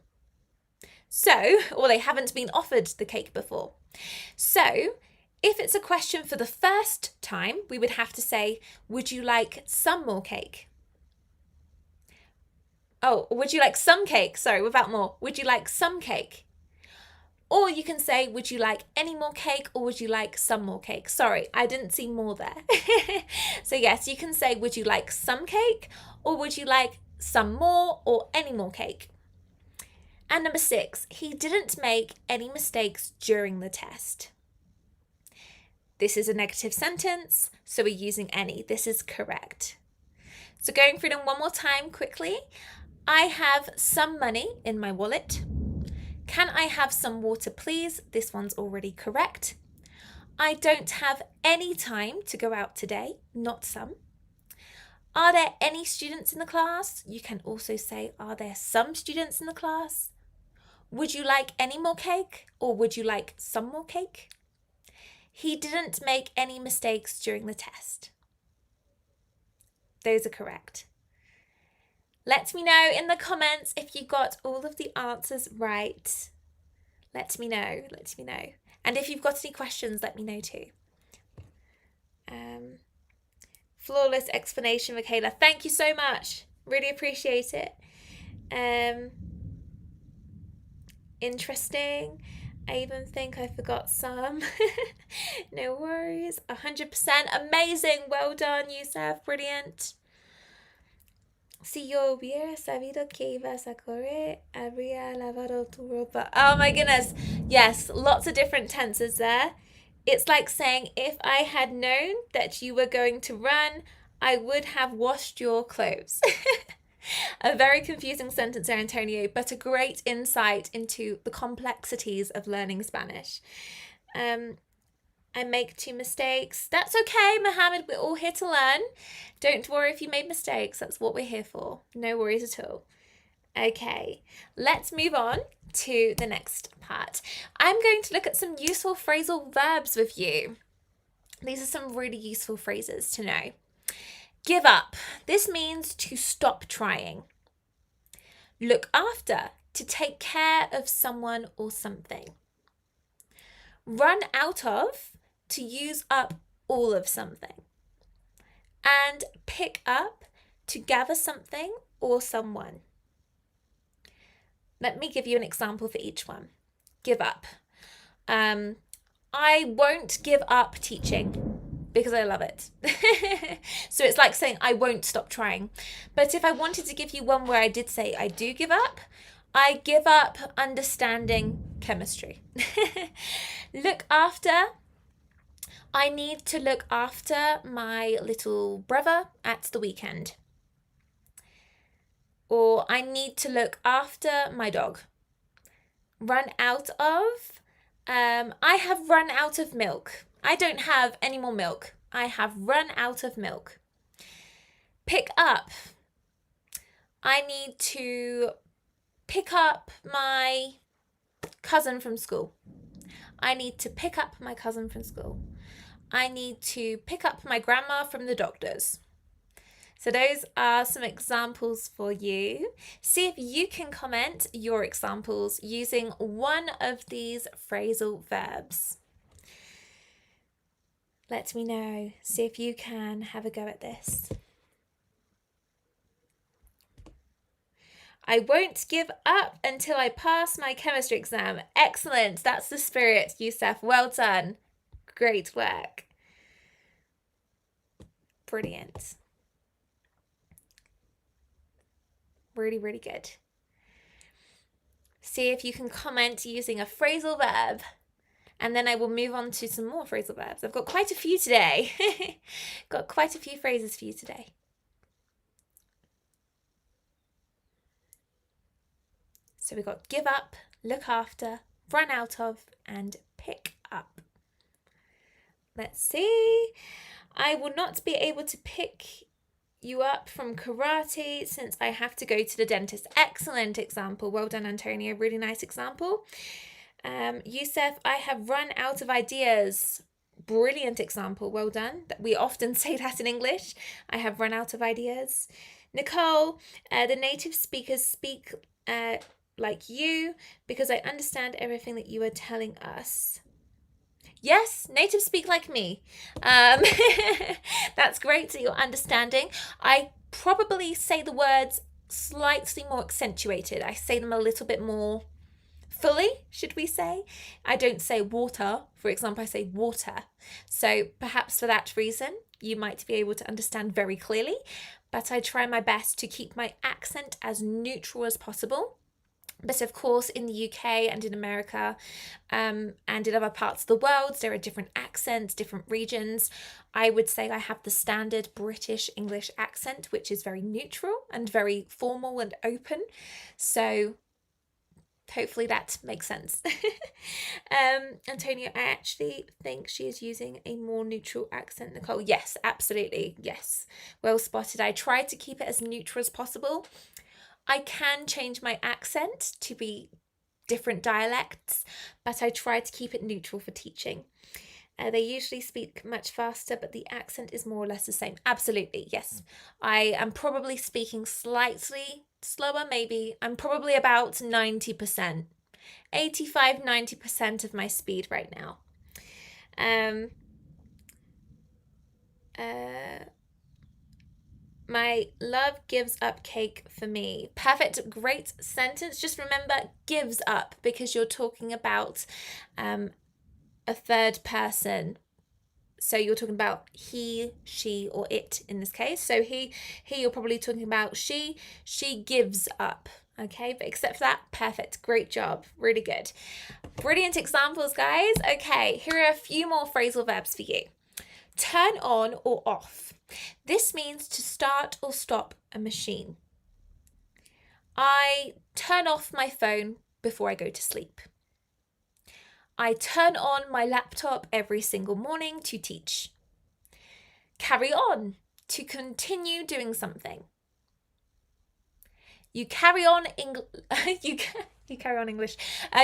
So, or they haven't been offered the cake before. So, if it's a question for the first time, we would have to say, would you like some more cake? Oh, would you like some cake? Sorry, without more. Would you like some cake? Or you can say, would you like any more cake or would you like some more cake? Sorry, I didn't see more there. So yes, you can say, would you like some cake or would you like some more or any more cake? And number six, he didn't make any mistakes during the test. This is a negative sentence, so we're using any. This is correct. So going through them one more time quickly. I have some money in my wallet. Can I have some water, please? This one's already correct. I don't have any time to go out today, not some. Are there any students in the class? You can also say, are there some students in the class? Would you like any more cake or would you like some more cake? He didn't make any mistakes during the test. Those are correct. Let me know in the comments if you got all of the answers right. Let me know. And if you've got any questions, let me know too. Flawless explanation, Michaela. Thank you so much. Really appreciate it. Interesting. I even think I forgot some. No worries. 100%. Amazing. Well done, Yusuf. Brilliant. Si yo hubiera sabido que ibas a correr, habría lavado tu ropa. Oh my goodness. Yes, lots of different tenses there. It's like saying, if I had known that you were going to run, I would have washed your clothes. A very confusing sentence there, Antonio, but a great insight into the complexities of learning Spanish. I make 2 mistakes. That's okay, Mohammed. We're all here to learn. Don't worry if you made mistakes. That's what we're here for. No worries at all. Okay, let's move on to the next part. I'm going to look at some useful phrasal verbs with you. These are some really useful phrases to know. Give up. This means to stop trying. Look after, to take care of someone or something. Run out of, to use up all of something. And pick up, to gather something or someone. Let me give you an example for each one. Give up. I won't give up teaching because I love it. So it's like saying I won't stop trying. But if I wanted to give you one where I did say I do give up, I give up understanding chemistry. Look after. I need to look after my little brother at the weekend. Or I need to look after my dog. Run out of. I have run out of milk. I don't have any more milk. I have run out of milk. Pick up. I need to pick up my cousin from school. I need to pick up my cousin from school. I need to pick up my grandma from the doctor's. So those are some examples for you. See if you can comment your examples using one of these phrasal verbs. Let me know. See if you can have a go at this. I won't give up until I pass my chemistry exam. Excellent. That's the spirit, Youssef. Well done. Great work. Brilliant. Really, really good. See if you can comment using a phrasal verb, and then I will move on to some more phrasal verbs. I've got quite a few today. Got quite a few phrases for you today. So we've got give up, look after, run out of, and pick up. Let's see. I will not be able to pick you up from karate since I have to go to the dentist. Excellent example. Well done, Antonio. Really nice example. Youssef, I have run out of ideas. Brilliant example. Well done. We often say that in English. I have run out of ideas. Nicole, the native speakers speak like you because I understand everything that you are telling us. Yes, natives speak like me. That's great that you're understanding. I probably say the words slightly more accentuated. I say them a little bit more fully, should we say. I don't say water, for example, I say water. So perhaps for that reason, you might be able to understand very clearly, but I try my best to keep my accent as neutral as possible. But of course, in the UK and in America and in other parts of the world, there are different accents, different regions. I would say I have the standard British English accent, which is very neutral and very formal and open. So hopefully that makes sense. Antonio, I actually think she is using a more neutral accent. Nicole, yes, absolutely. Yes. Well spotted. I try to keep it as neutral as possible. I can change my accent to be different dialects, but I try to keep it neutral for teaching. They usually speak much faster, but the accent is more or less the same. Absolutely, yes. I am probably speaking slightly slower, maybe. I'm probably about 90%. 85-90% of my speed right now. My love gives up cake for me. Perfect, great sentence. Just remember, gives up, because you're talking about a third person. So you're talking about he, she, or it in this case. So he you're probably talking about she gives up. Okay, but except for that, perfect, great job, really good. Brilliant examples, guys. Okay, here are a few more phrasal verbs for you. Turn on or off. This means to start or stop a machine. I turn off my phone before I go to sleep. I turn on my laptop every single morning to teach. Carry on, to continue doing something. You carry on you carry on English.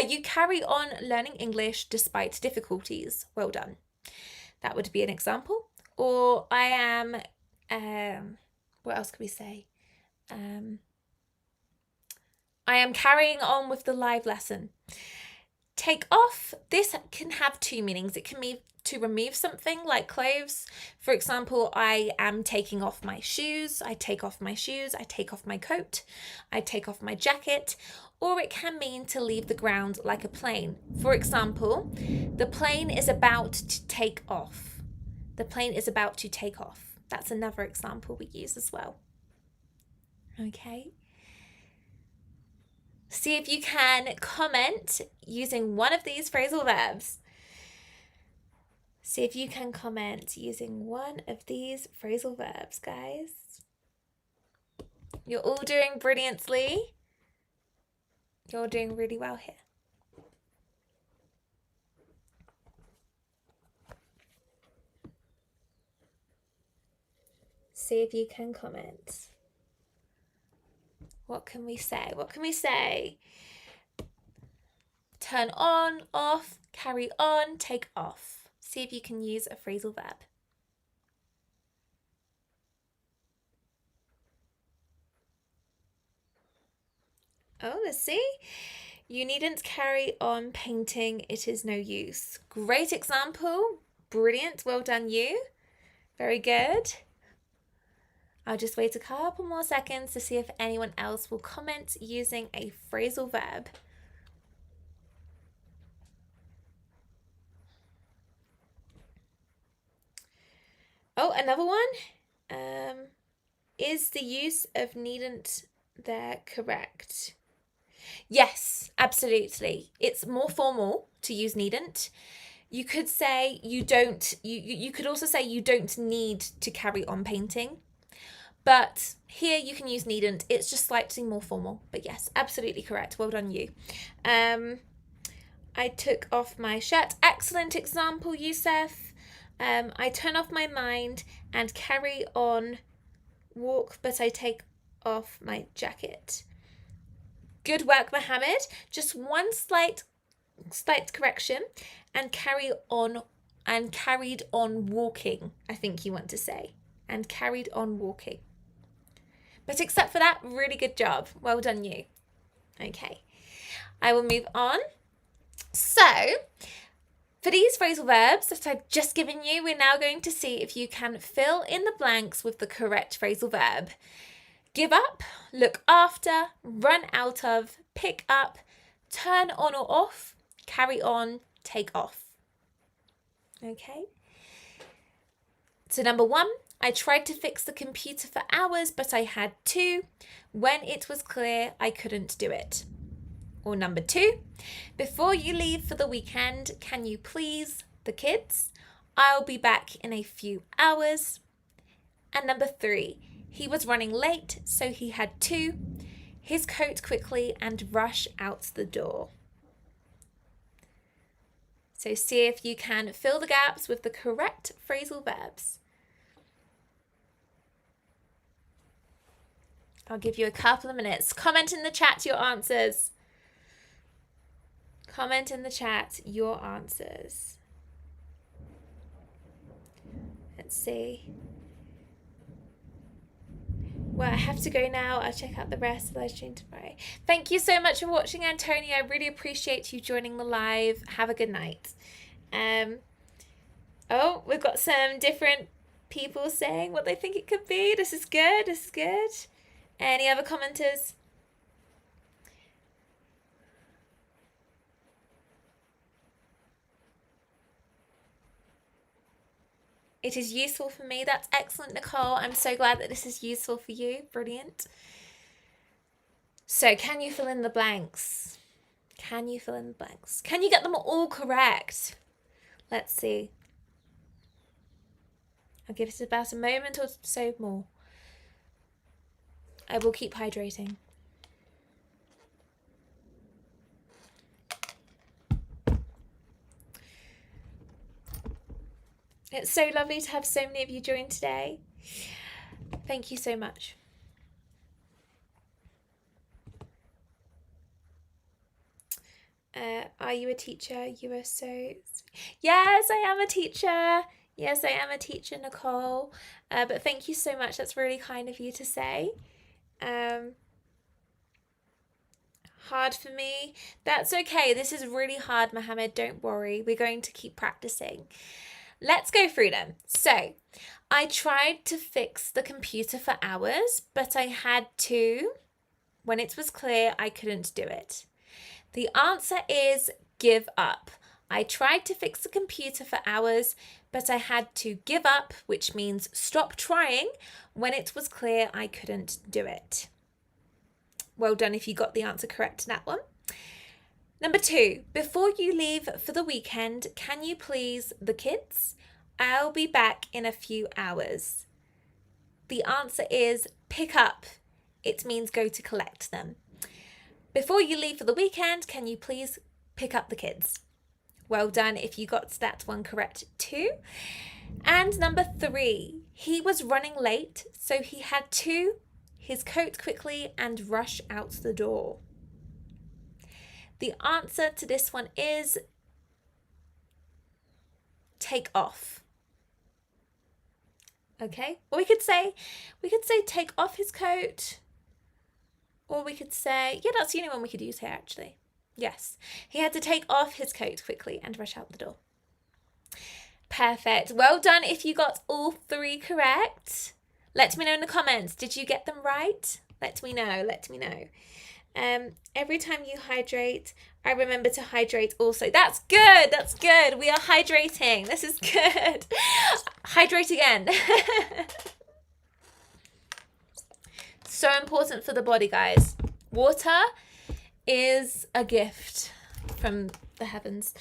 You carry on learning English despite difficulties. Well done. That would be an example. Or I am, what else could we say? I am carrying on with the live lesson. Take off, this can have two meanings. It can mean to remove something like clothes. For example, I am taking off my shoes. I take off my shoes. I take off my coat. I take off my jacket. Or it can mean to leave the ground like a plane. For example, the plane is about to take off. The plane is about to take off. That's another example we use as well. Okay. See if you can comment using one of these phrasal verbs. See if you can comment using one of these phrasal verbs, guys. You're all doing brilliantly. You're doing really well here. See if you can comment. What can we say? What can we say? Turn on, off, carry on, take off. See if you can use a phrasal verb. Oh, let's see. You needn't carry on painting. It is no use. Great example. Brilliant. Well done, you. Very good. I'll just wait a couple more seconds to see if anyone else will comment using a phrasal verb. Oh, another one. Is the use of needn't there correct? Yes, absolutely. It's more formal to use needn't. You could say you don't, you could also say you don't need to carry on painting. But here you can use needn't. It's just slightly more formal. But yes, absolutely correct. Well done, you. I took off my shirt. Excellent example, Youssef. I turn off my mind and carry on walk, but I take off my jacket. Good work, Mohammed. Just one slight correction, and carried on walking, I think you want to say. And carried on walking. But except for that, really good job. Well done, you. Okay, I will move on. So, for these phrasal verbs that I've just given you, we're now going to see if you can fill in the blanks with the correct phrasal verb. Give up, look after, run out of, pick up, turn on or off, carry on, take off. Okay. So number 1, I tried to fix the computer for hours, but I had to. When it was clear, I couldn't do it. Or number 2, before you leave for the weekend, can you please the kids? I'll be back in a few hours. And number 3, he was running late, so he had to his coat quickly and rush out the door. So see if you can fill the gaps with the correct phrasal verbs. I'll give you a couple of minutes. Comment in the chat your answers. Comment in the chat your answers. Let's see. Well, I have to go now. I'll check out the rest of the live stream tomorrow. Thank you so much for watching, Antonia. I really appreciate you joining the live. Have a good night. Oh, we've got some different people saying what they think it could be. This is good. This is good. Any other commenters? It is useful for me. That's excellent, Nicole. I'm so glad that this is useful for you. Brilliant. So, can you fill in the blanks? Can you fill in the blanks? Can you get them all correct? Let's see. I'll give it about a moment or so more. I will keep hydrating. It's so lovely to have so many of you join today. Thank you so much. Are you a teacher? You are so... Yes, I am a teacher. Yes, I am a teacher, Nicole. But thank you so much. That's really kind of you to say. Hard for me. That's okay. This is really hard, Mohammed. Don't worry. We're going to keep practicing. Let's go through them. So, I tried to fix the computer for hours, but I had to. When it was clear, I couldn't do it. The answer is give up. I tried to fix the computer for hours, but I had to give up, which means stop trying, when it was clear I couldn't do it. Well done if you got the answer correct in that one. Number 2, before you leave for the weekend, can you please the kids? I'll be back in a few hours. The answer is pick up. It means go to collect them. Before you leave for the weekend, can you please pick up the kids? Well done if you got that one correct too. And number 3, he was running late, so he had to his coat quickly and rush out the door. The answer to this one is take off. Okay? Or we could say take off his coat. Or we could say, yeah, that's the only one we could use here actually. Yes, he had to take off his coat quickly and rush out the door. Perfect. Well done if you got all 3 correct. Let me know in the comments. Did you get them right? Let me know. Every time you hydrate, I remember to hydrate also. That's good. That's good. We are hydrating. This is good. Hydrate again. So important for the body, guys. Water is a gift from the heavens.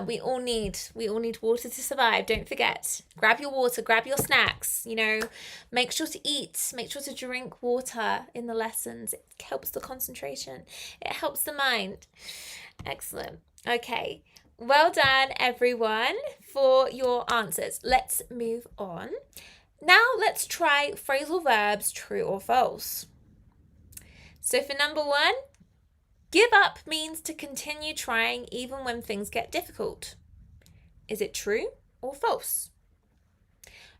We all need water to survive. Don't forget. Grab your water, grab your snacks, make sure to eat, make sure to drink water in the lessons. It helps the concentration. It helps the mind. Excellent. Okay. Well done, everyone, for your answers. Let's move on. Now let's try phrasal verbs, true or false. So for number 1, give up means to continue trying even when things get difficult. Is it true or false?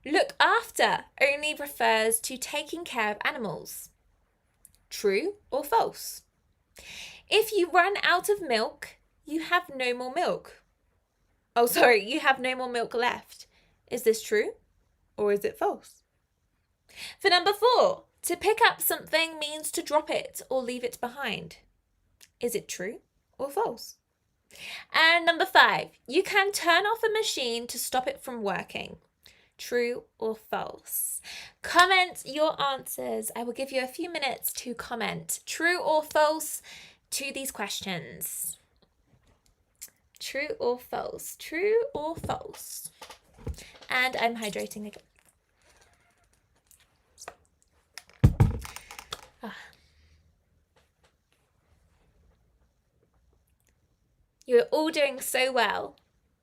Look after only refers to taking care of animals. True or false? If you run out of milk, you have no more milk. You have no more milk left. Is this true or is it false? For number 4, to pick up something means to drop it or leave it behind. Is it true or false? And number 5, you can turn off a machine to stop it from working. True or false? Comment your answers. I will give you a few minutes to comment true or false to these questions. True or false? True or false? And I'm hydrating again. You're all doing so well.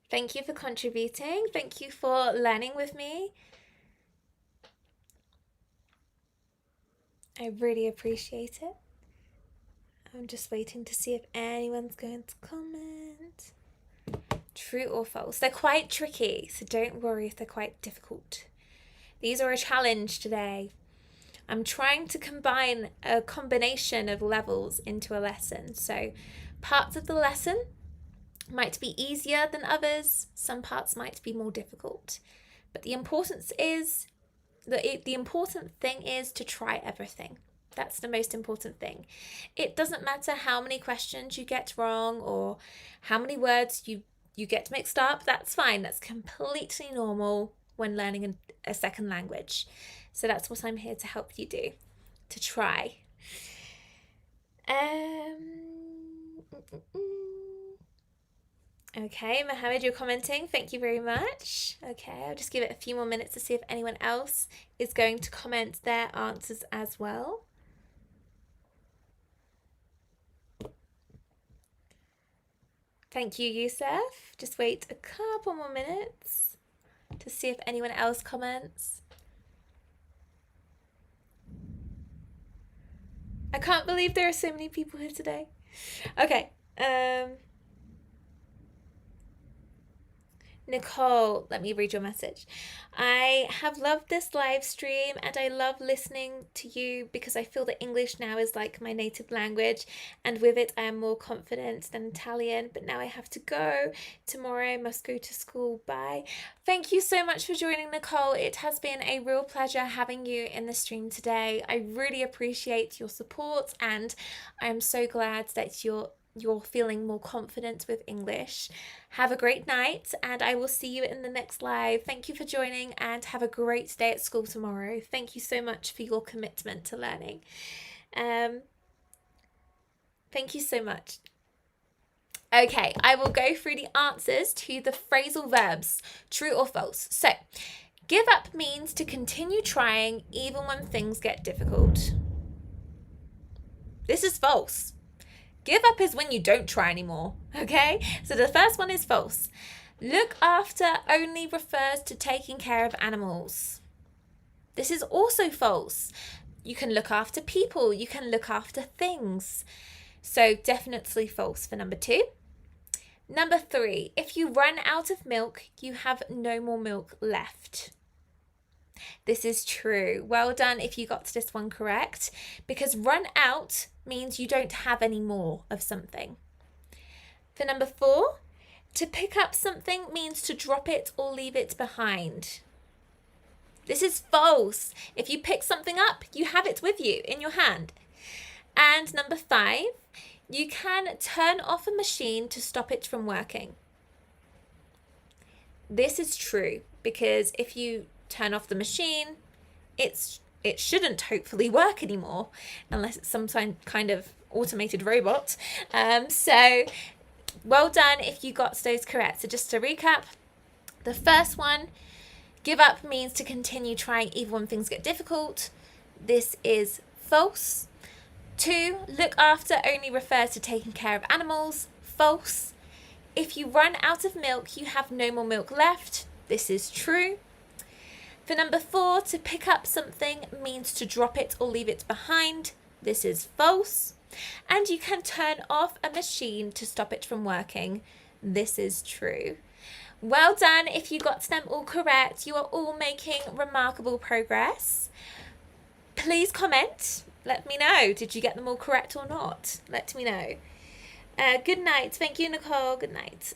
Thank you for contributing. Thank you for learning with me. I really appreciate it. I'm just waiting to see if anyone's going to comment. True or false? They're quite tricky, so don't worry if they're quite difficult. These are a challenge today. I'm trying to combine a combination of levels into a lesson. So parts of the lesson might be easier than others. Some parts might be more difficult. But the important thing is to try everything. That's the most important thing. It doesn't matter how many questions you get wrong or how many words you get mixed up. That's fine. That's completely normal when learning a second language. So that's what I'm here to help you do, to try. Okay, Mohammed, you're commenting. Thank you very much. Okay, I'll just give it a few more minutes to see if anyone else is going to comment their answers as well. Thank you, Youssef. Just wait a couple more minutes to see if anyone else comments. I can't believe there are so many people here today. Okay. Nicole, let me read your message. I have loved this live stream and I love listening to you because I feel that English now is like my native language, and with it I am more confident than Italian, but now I have to go. Tomorrow I must go to school. Bye. Thank you so much for joining, Nicole. It has been a real pleasure having you in the stream today. I really appreciate your support, and I am so glad that you're feeling more confident with English. Have a great night, and I will see you in the next live. Thank you for joining, and have a great day at school tomorrow. Thank you so much for your commitment to learning. Thank you so much. Okay, I will go through the answers to the phrasal verbs, true or false. So, give up means to continue trying even when things get difficult. This is false. Give up is when you don't try anymore, okay? So the first one is false. Look after only refers to taking care of animals. This is also false. You can look after people, you can look after things. So definitely false for number 2. Number 3, if you run out of milk, you have no more milk left. This is true. Well done if you got this one correct, because run out means you don't have any more of something. For number 4, to pick up something means to drop it or leave it behind. This is false. If you pick something up, you have it with you in your hand. And number 5, you can turn off a machine to stop it from working. This is true, because if you turn off the machine, it shouldn't hopefully work anymore unless it's some kind of automated robot. So well done if you got those correct. So just to recap, the first one, give up means to continue trying even when things get difficult. This is false. 2, look after only refers to taking care of animals. False. If you run out of milk, you have no more milk left. This is true. For number 4, to pick up something means to drop it or leave it behind. This is false. And you can turn off a machine to stop it from working. This is true. Well done if you got them all correct. You are all making remarkable progress. Please comment. Let me know. Did you get them all correct or not? Let me know. Good night. Thank you, Nicole. Good night.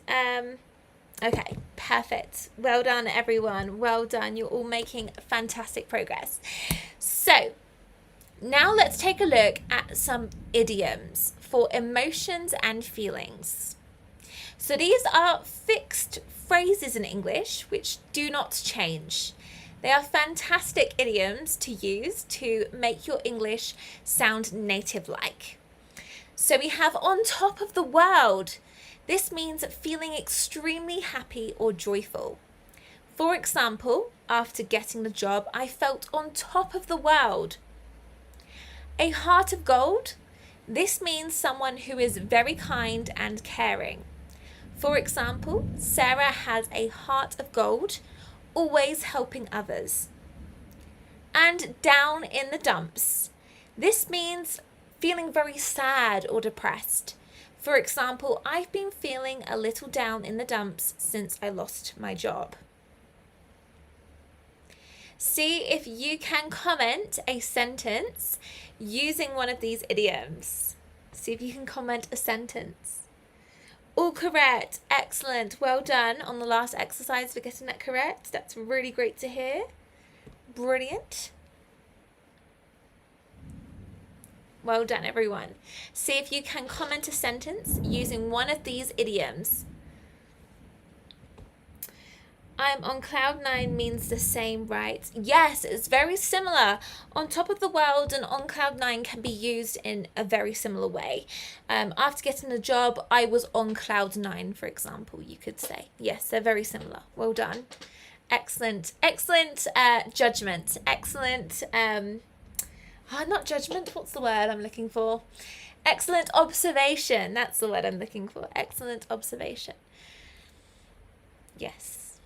Okay, perfect. Well done, everyone. Well done. You're all making fantastic progress. So, now let's take a look at some idioms for emotions and feelings. So these are fixed phrases in English which do not change. They are fantastic idioms to use to make your English sound native-like. So we have on top of the world. This means feeling extremely happy or joyful. For example, after getting the job, I felt on top of the world. A heart of gold. This means someone who is very kind and caring. For example, Sarah has a heart of gold, always helping others. And down in the dumps. This means feeling very sad or depressed. For example, I've been feeling a little down in the dumps since I lost my job. See if you can comment a sentence using one of these idioms. See if you can comment a sentence. All correct. Excellent. Well done on the last exercise for getting that correct. That's really great to hear. Brilliant. Well done, everyone. See if you can comment a sentence using one of these idioms. I'm on cloud 9 means the same, right? Yes, it's very similar. On top of the world and on cloud 9 can be used in a very similar way. After getting the job, I was on cloud 9, for example, you could say. Yes, they're very similar. Well done. Excellent. Excellent judgment. Excellent... not judgment, what's the word I'm looking for? Excellent observation. That's the word I'm looking for. Excellent observation. Yes.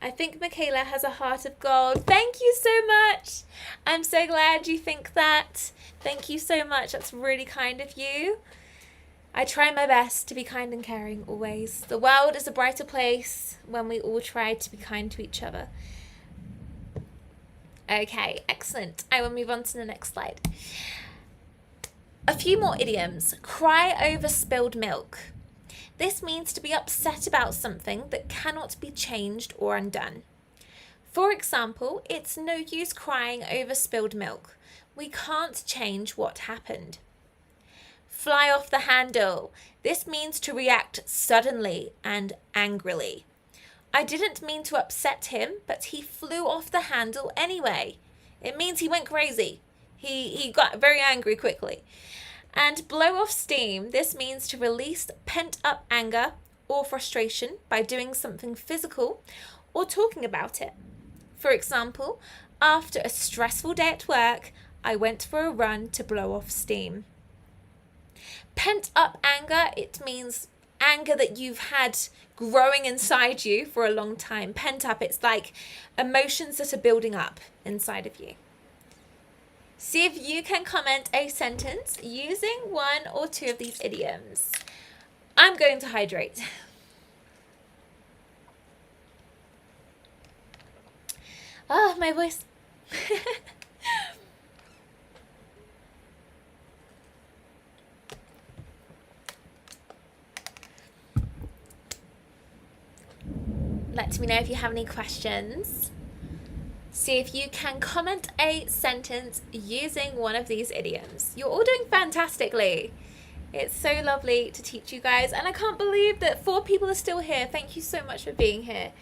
I think Michaela has a heart of gold. Thank you so much. I'm so glad you think that. Thank you so much. That's really kind of you. I try my best to be kind and caring always. The world is a brighter place when we all try to be kind to each other. Okay, excellent. I will move on to the next slide. A few more idioms. Cry over spilled milk. This means to be upset about something that cannot be changed or undone. For example, it's no use crying over spilled milk. We can't change what happened. Fly off the handle. This means to react suddenly and angrily. I didn't mean to upset him, but he flew off the handle anyway. It means he went crazy. He got very angry quickly. And blow off steam. This means to release pent-up anger or frustration by doing something physical or talking about it. For example, after a stressful day at work, I went for a run to blow off steam. Pent up anger, it means anger that you've had growing inside you for a long time. Pent up, it's like emotions that are building up inside of you. See if you can comment a sentence using one or two of these idioms. I'm going to hydrate. Oh, my voice. Let me know if you have any questions. See if you can comment a sentence using one of these idioms. You're all doing fantastically. It's so lovely to teach you guys, and I can't believe that 4 people are still here. Thank you so much for being here.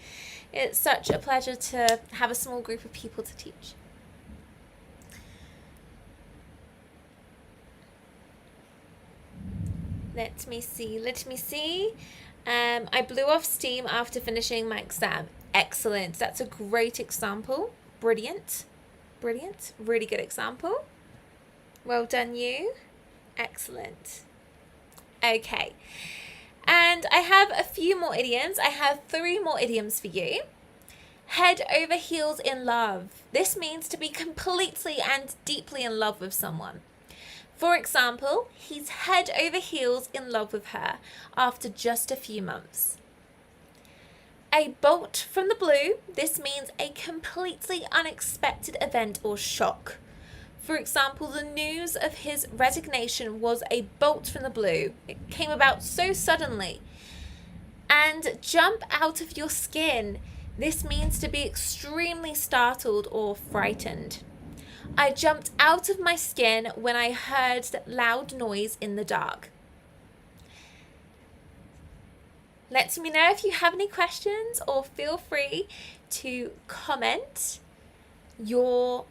It's such a pleasure to have a small group of people to teach. Let me see. I blew off steam after finishing my exam. Excellent. That's a great example. Brilliant. Really good example. Well done, you. Excellent. Okay. And I have a few more idioms. I have 3 more idioms for you. Head over heels in love. This means to be completely and deeply in love with someone. For example, he's head over heels in love with her after just a few months. A bolt from the blue. This means a completely unexpected event or shock. For example, the news of his resignation was a bolt from the blue. It came about so suddenly. And jump out of your skin. This means to be extremely startled or frightened. I jumped out of my skin when I heard that loud noise in the dark. Let me know if you have any questions, or feel free to comment your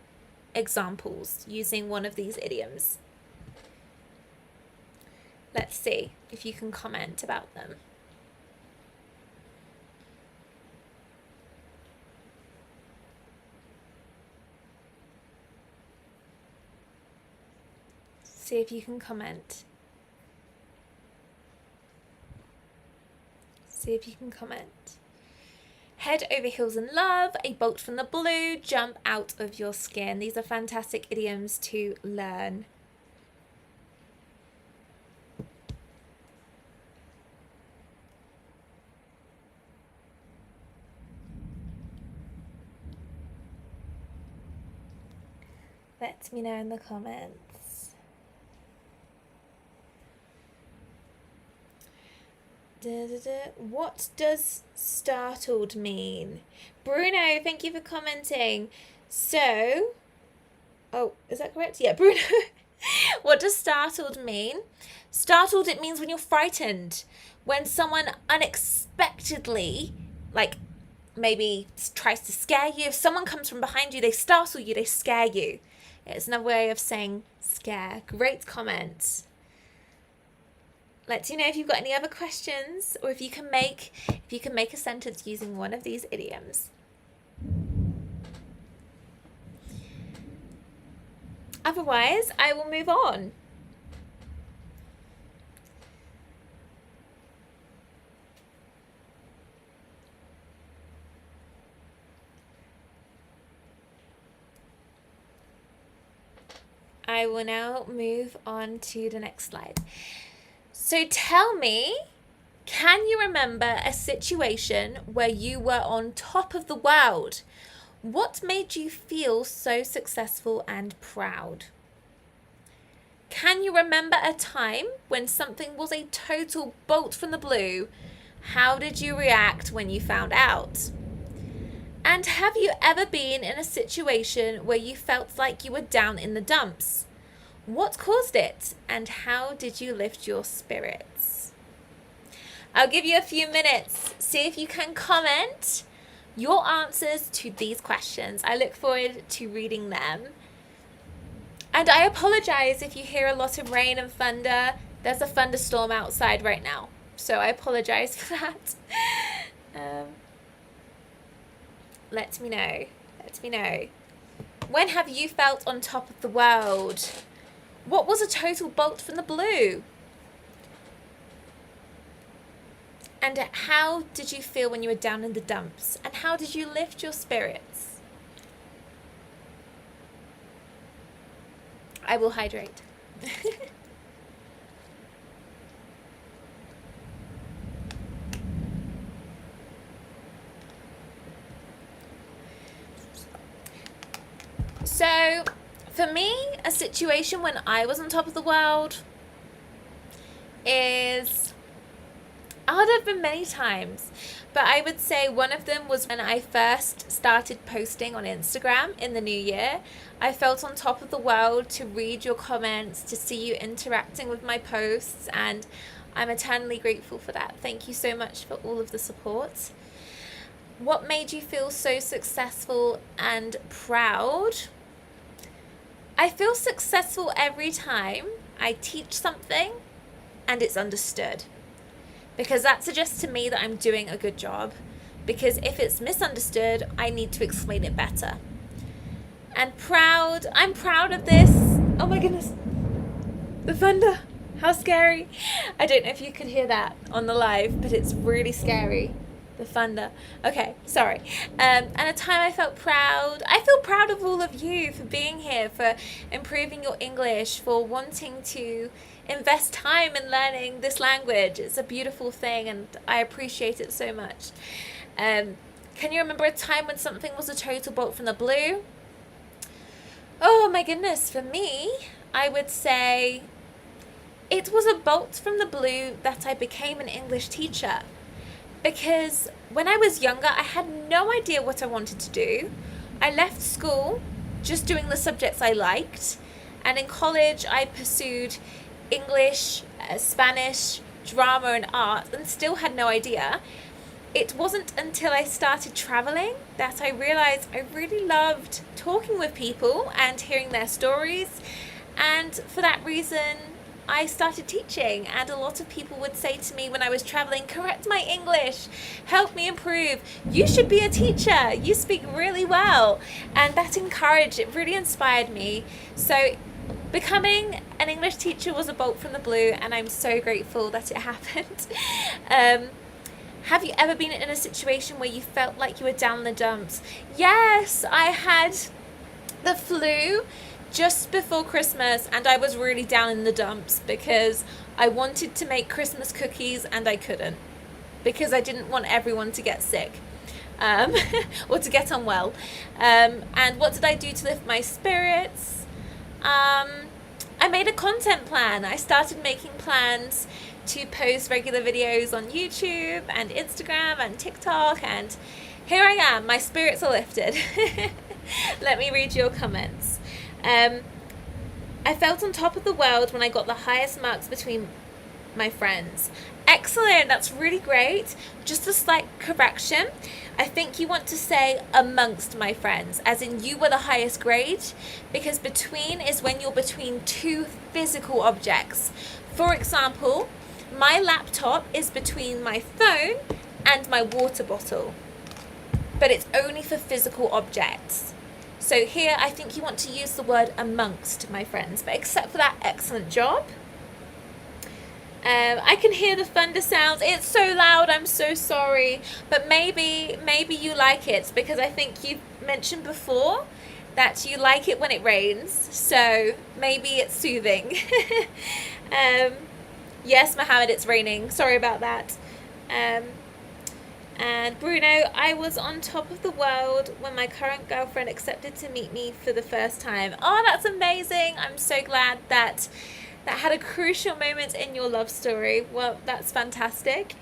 examples using one of these idioms. Let's see if you can comment about them. See if you can comment. Head over heels in love, a bolt from the blue, jump out of your skin. These are fantastic idioms to learn. Let me know in the comments. What does startled mean? Bruno, thank you for commenting. So, is that correct? Yeah, Bruno. What does startled mean? Startled, it means when you're frightened. When someone unexpectedly, like, maybe tries to scare you. If someone comes from behind you, they startle you, they scare you. It's another way of saying scare. Great comments. Let me know if you've got any other questions, or if you can make a sentence using one of these idioms. Otherwise, I will move on. I will now move on to the next slide. So tell me, can you remember a situation where you were on top of the world? What made you feel so successful and proud? Can you remember a time when something was a total bolt from the blue? How did you react when you found out? And have you ever been in a situation where you felt like you were down in the dumps? What caused it, and how did you lift your spirits? I'll give you a few minutes. See if you can comment your answers to these questions. I look forward to reading them. And I apologize if you hear a lot of rain and thunder. There's a thunderstorm outside right now, so I apologize for that. Let me know. When have you felt on top of the world? What was a total bolt from the blue? And how did you feel when you were down in the dumps? And how did you lift your spirits? I will hydrate. So, for me, a situation when I was on top of the world is... Oh, there have been many times, but I would say one of them was when I first started posting on Instagram in the new year. I felt on top of the world to read your comments, to see you interacting with my posts, and I'm eternally grateful for that. Thank you so much for all of the support. What made you feel so successful and proud? I feel successful every time I teach something and it's understood, because that suggests to me that I'm doing a good job, because if it's misunderstood, I need to explain it better. And proud, I'm proud of this. Oh my goodness, the thunder, how scary. I don't know if you could hear that on the live, but it's really scary, the thunder. Okay, sorry. And a time I felt proud. I feel proud of all of you for being here, for improving your English, for wanting to invest time in learning this language. It's a beautiful thing and I appreciate it so much. Can you remember a time when something was a total bolt from the blue? Oh my goodness, for me, I would say it was a bolt from the blue that I became an English teacher. Because when I was younger, I had no idea what I wanted to do. I left school just doing the subjects I liked. And in college, I pursued English, Spanish, drama and art, and still had no idea. It wasn't until I started traveling that I realized I really loved talking with people and hearing their stories. And for that reason, I started teaching, and a lot of people would say to me when I was traveling, correct my English, help me improve, you should be a teacher, you speak really well. And that encouraged, it really inspired me. So becoming an English teacher was a bolt from the blue, and I'm so grateful that it happened. Have you ever been in a situation where you felt like you were down in the dumps? Yes, I had the flu just before Christmas, and I was really down in the dumps because I wanted to make Christmas cookies and I couldn't, because I didn't want everyone to get sick or to get unwell. And what did I do to lift my spirits? I made a content plan. I started making plans to post regular videos on YouTube and Instagram and TikTok, and here I am. My spirits are lifted. Let me read your comments. I felt on top of the world when I got the highest marks between my friends. Excellent, that's really great. Just a slight correction. I think you want to say amongst my friends, as in you were the highest grade, because between is when you're between two physical objects. For example, my laptop is between my phone and my water bottle, but it's only for physical objects. So here I think you want to use the word amongst my friends, but except for that, excellent job. I can hear the thunder sounds. It's so loud, I'm so sorry, but maybe you like it, because I think you mentioned before that you like it when it rains, so maybe it's soothing. Yes, Mohammed, it's raining. Sorry about that. Um, and Bruno, I was on top of the world when my current girlfriend accepted to meet me for the first time. Oh, that's amazing. I'm so glad that that had a crucial moment in your love story. Well, that's fantastic.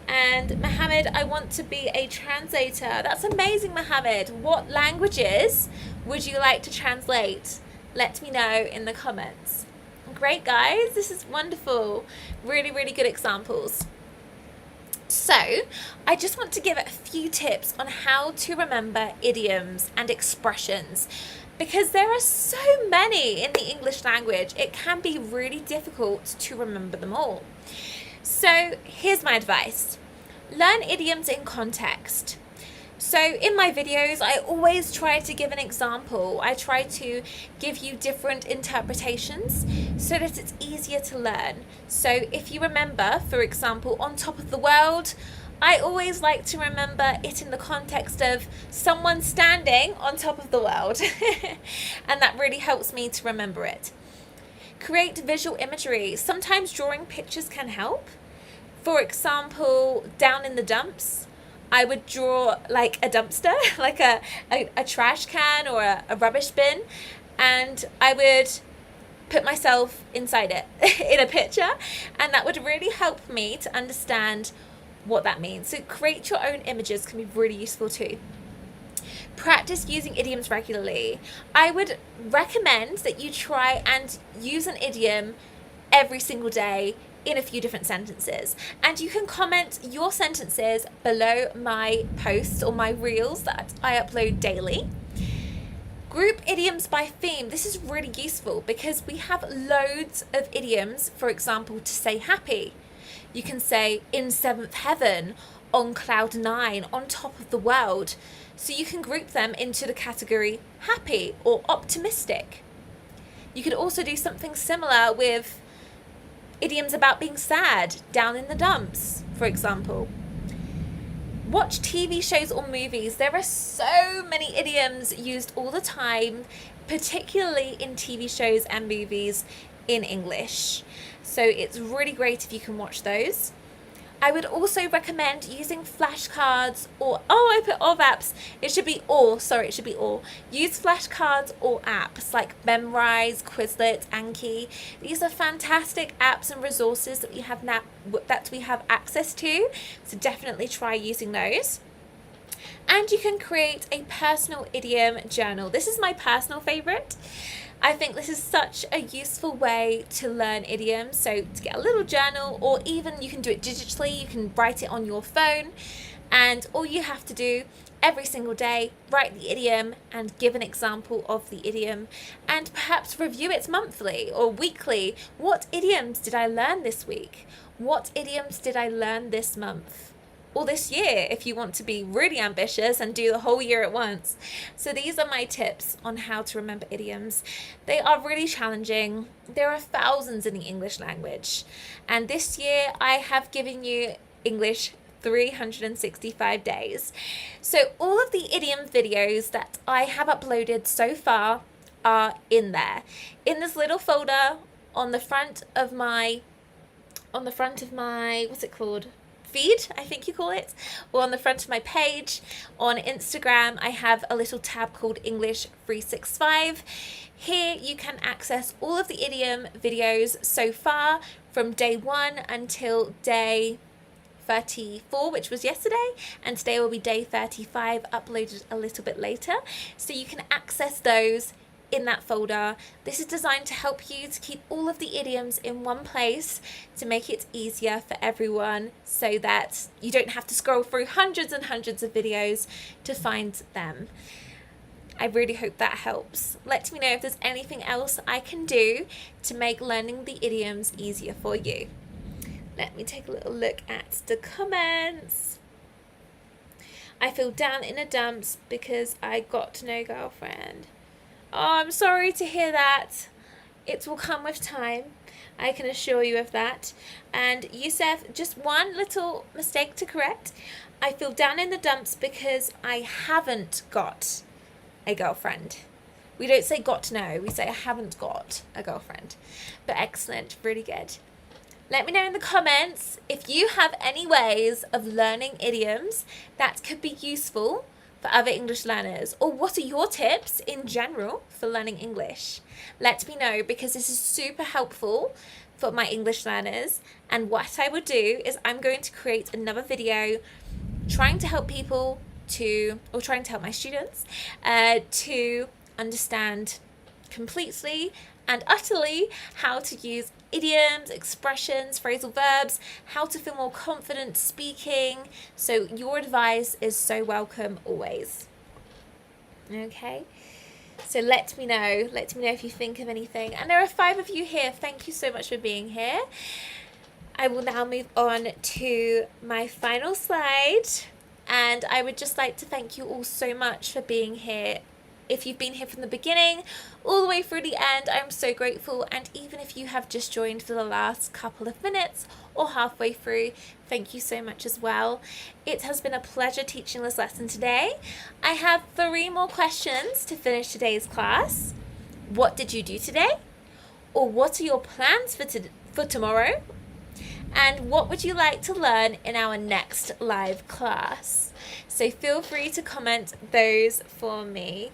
And Mohammed, I want to be a translator. That's amazing, Mohammed. What languages would you like to translate? Let me know in the comments. Great, guys. This is wonderful. Really, really good examples. So, I just want to give a few tips on how to remember idioms and expressions because there are so many in the English language, it can be really difficult to remember them all. So, here's my advice. Learn idioms in context. So in my videos, I always try to give an example. I try to give you different interpretations so that it's easier to learn. So if you remember, for example, on top of the world, I always like to remember it in the context of someone standing on top of the world. And that really helps me to remember it. Create visual imagery. Sometimes drawing pictures can help. For example, down in the dumps, I would draw like a dumpster, like a trash can or a rubbish bin, and I would put myself inside it in a picture, and that would really help me to understand what that means. So create your own images can be really useful too. Practice using idioms regularly. I would recommend that you try and use an idiom every single day in a few different sentences, and you can comment your sentences below my posts or my reels that I upload daily. Group idioms by theme. This is really useful because we have loads of idioms. For example, to say happy, you can say in seventh heaven, on cloud nine, on top of the world. So you can group them into the category happy or optimistic. You could also do something similar with idioms about being sad, down in the dumps, for example. Watch TV shows or movies. There are so many idioms used all the time, particularly in TV shows and movies in English. So it's really great if you can watch those. I would also recommend using flashcards or, I put of apps. It should be or. Use flashcards or apps like Memrise, Quizlet, Anki. These are fantastic apps and resources that we have access to. So definitely try using those. And you can create a personal idiom journal. This is my personal favorite. I think this is such a useful way to learn idioms. So to get a little journal, or even you can do it digitally, you can write it on your phone, and all you have to do every single day, write the idiom and give an example of the idiom, and perhaps review it monthly or weekly. What idioms did I learn this week? What idioms did I learn this month? Or this year, if you want to be really ambitious and do the whole year at once. So these are my tips on how to remember idioms. They are really challenging. There are thousands in the English language. And this year I have given you English 365 days. So all of the idiom videos that I have uploaded so far are in there. In this little folder on the front of my, what's it called? Feed, I think you call it, or on the front of my page. On Instagram, I have a little tab called English 365. Here you can access all of the idiom videos so far from day 1 until day 34, which was yesterday, and today will be day 35, uploaded a little bit later. So you can access those in that folder. This is designed to help you to keep all of the idioms in one place to make it easier for everyone so that you don't have to scroll through hundreds and hundreds of videos to find them. I really hope that helps. Let me know if there's anything else I can do to make learning the idioms easier for you. Let me take a little look at the comments. I feel down in the dumps because I got no girlfriend. Oh, I'm sorry to hear that. It will come with time. I can assure you of that. And Yusuf, just one little mistake to correct. I feel down in the dumps because I haven't got a girlfriend. We don't say got to know, we say I haven't got a girlfriend. But excellent, really good. Let me know in the comments if you have any ways of learning idioms that could be useful for other English learners, or what are your tips in general for learning English? Let me know, because this is super helpful for my English learners. And what I will do is I'm going to create another video trying to help people trying to help my students to understand completely and utterly how to use idioms, expressions, phrasal verbs, how to feel more confident speaking. So your advice is so welcome always. Okay, so let me know if you think of anything. And there are 5 of you here. Thank you so much for being here. I will now move on to my final slide, and I would just like to thank you all so much for being here. If you've been here from the beginning all the way through the end, I'm so grateful. And even if you have just joined for the last couple of minutes or halfway through, thank you so much as well. It has been a pleasure teaching this lesson today. I have 3 more questions to finish today's class. What did you do today? Or what are your plans for tomorrow? And what would you like to learn in our next live class? So feel free to comment those for me.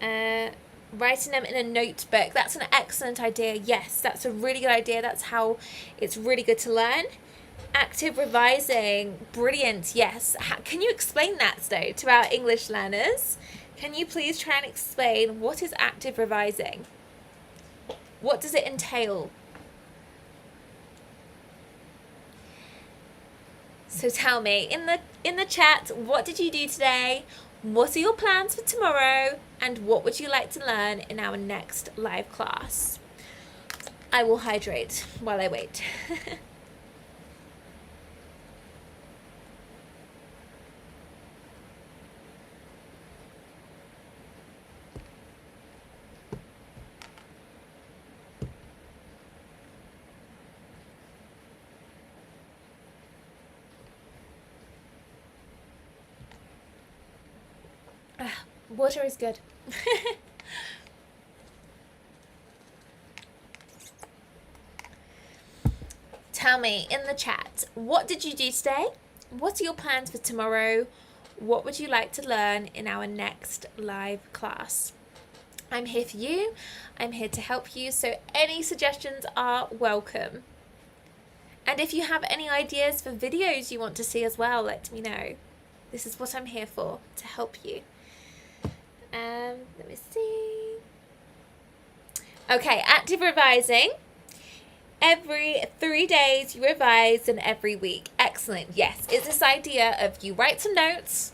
Writing them in a notebook, that's an excellent idea. Yes, that's a really good idea. That's how it's really good to learn. Active revising, brilliant. Yes. Can you explain that though to our English learners? Can you please try and explain what is active revising? What does it entail? So tell me in the chat, what did you do today? What are your plans for tomorrow? And what would you like to learn in our next live class? I will hydrate while I wait. Water is good. Tell me in the chat, what did you do today? What are your plans for tomorrow? What would you like to learn in our next live class? I'm here for you. I'm here to help you, so any suggestions are welcome. And if you have any ideas for videos you want to see as well, let me know. This is what I'm here for, to help you. Let me see. Okay, active revising. Every 3 days you revise, and every week. Excellent. Yes, it's this idea of you write some notes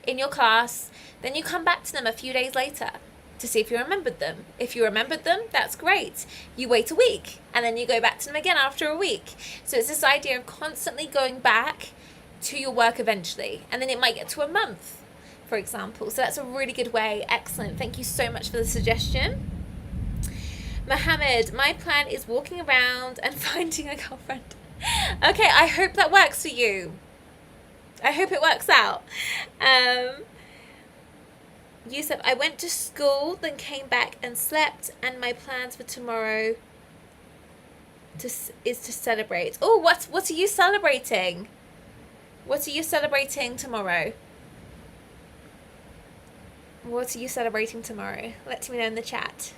in your class, then you come back to them a few days later to see if you remembered them. If you remembered them, that's great. You wait a week, and then you go back to them again after a week. So it's this idea of constantly going back to your work eventually, and then it might get to a month, for example. So that's a really good way. Excellent. Thank you so much for the suggestion. Mohammed, my plan is walking around and finding a girlfriend. Okay, I hope that works for you. I hope it works out. Yusuf, I went to school, then came back and slept, and my plans for tomorrow is to celebrate. Oh, what are you celebrating? What are you celebrating tomorrow? What are you celebrating tomorrow? Let me know in the chat.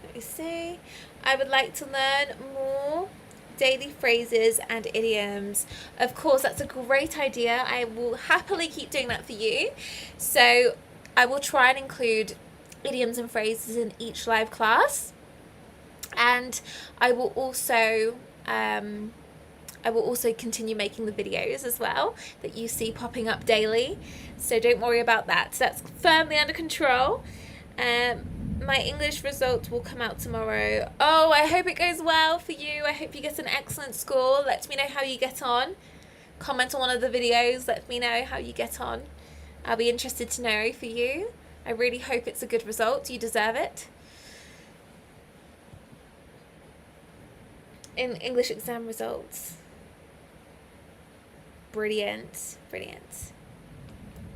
Let me see. I would like to learn more daily phrases and idioms. Of course, that's a great idea. I will happily keep doing that for you. So I will try and include idioms and phrases in each live class. And I will also continue making the videos as well that you see popping up daily. So don't worry about that. So that's firmly under control. My English results will come out tomorrow. Oh, I hope it goes well for you. I hope you get an excellent score. Let me know how you get on. Comment on one of the videos. Let me know how you get on. I'll be interested to know for you. I really hope it's a good result. You deserve it. In English exam results. Brilliant, brilliant.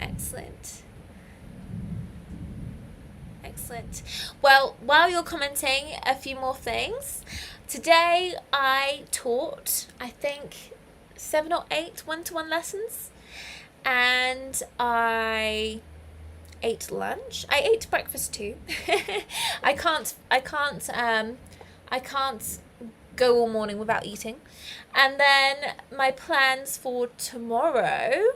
Excellent. Excellent. Well, while you're commenting, a few more things. Today I taught, I think, 7 or 8 one-to-one lessons, and I ate lunch. I ate breakfast too. I can't go all morning without eating. And then my plans for tomorrow,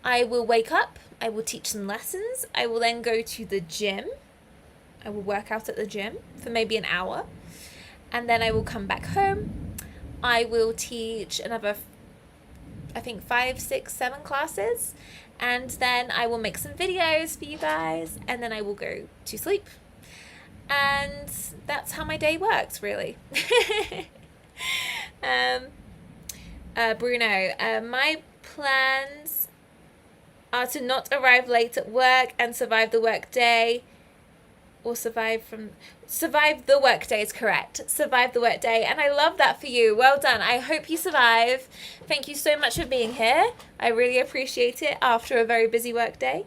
I will wake up, I will teach some lessons, I will then go to the gym. I will work out at the gym for maybe an hour, and then I will come back home. I will teach another, I think, 5, 6, 7 classes, and then I will make some videos for you guys, and then I will go to sleep. And that's how my day works, really. Bruno, my plans are to not arrive late at work and survive the work day. Or survive the work day is correct. Survive the work day. And I love that for you. Well done. I hope you survive. Thank you so much for being here. I really appreciate it after a very busy work day.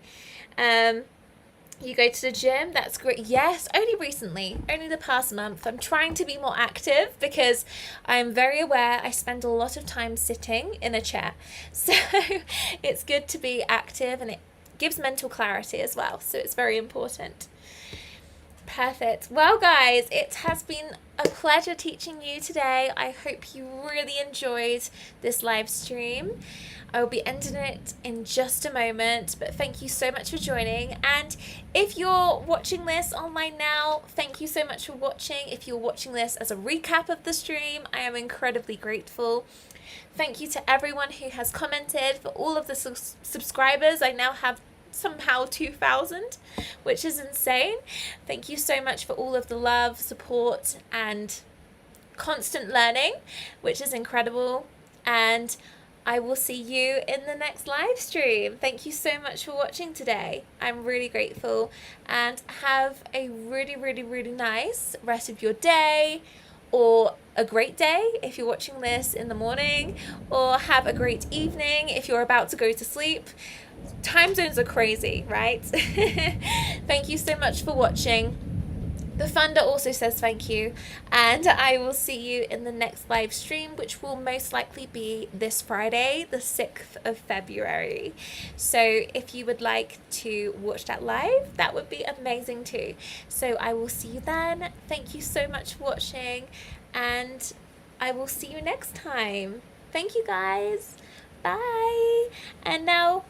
You go to the gym, that's great. Yes, only recently, only the past month. I'm trying to be more active because I'm very aware I spend a lot of time sitting in a chair. So it's good to be active, and it gives mental clarity as well. So it's very important. Perfect. Well, guys, it has been a pleasure teaching you today. I hope you really enjoyed this live stream. I will be ending it in just a moment, but thank you so much for joining. And if you're watching this online now, thank you so much for watching. If you're watching this as a recap of the stream, I am incredibly grateful. Thank you to everyone who has commented, for all of the subscribers. I now have somehow 2,000, which is insane. Thank you so much for all of the love, support, and constant learning, which is incredible. And I will see you in the next live stream. Thank you so much for watching today. I'm really grateful, and have a really, really, really nice rest of your day, or a great day if you're watching this in the morning, or have a great evening if you're about to go to sleep. Time zones are crazy, right? Thank you so much for watching. The Funder also says thank you, and I will see you in the next live stream, which will most likely be this Friday, the 6th of February. So if you would like to watch that live, that would be amazing too. So I will see you then. Thank you so much for watching, and I will see you next time. Thank you, guys. Bye. And now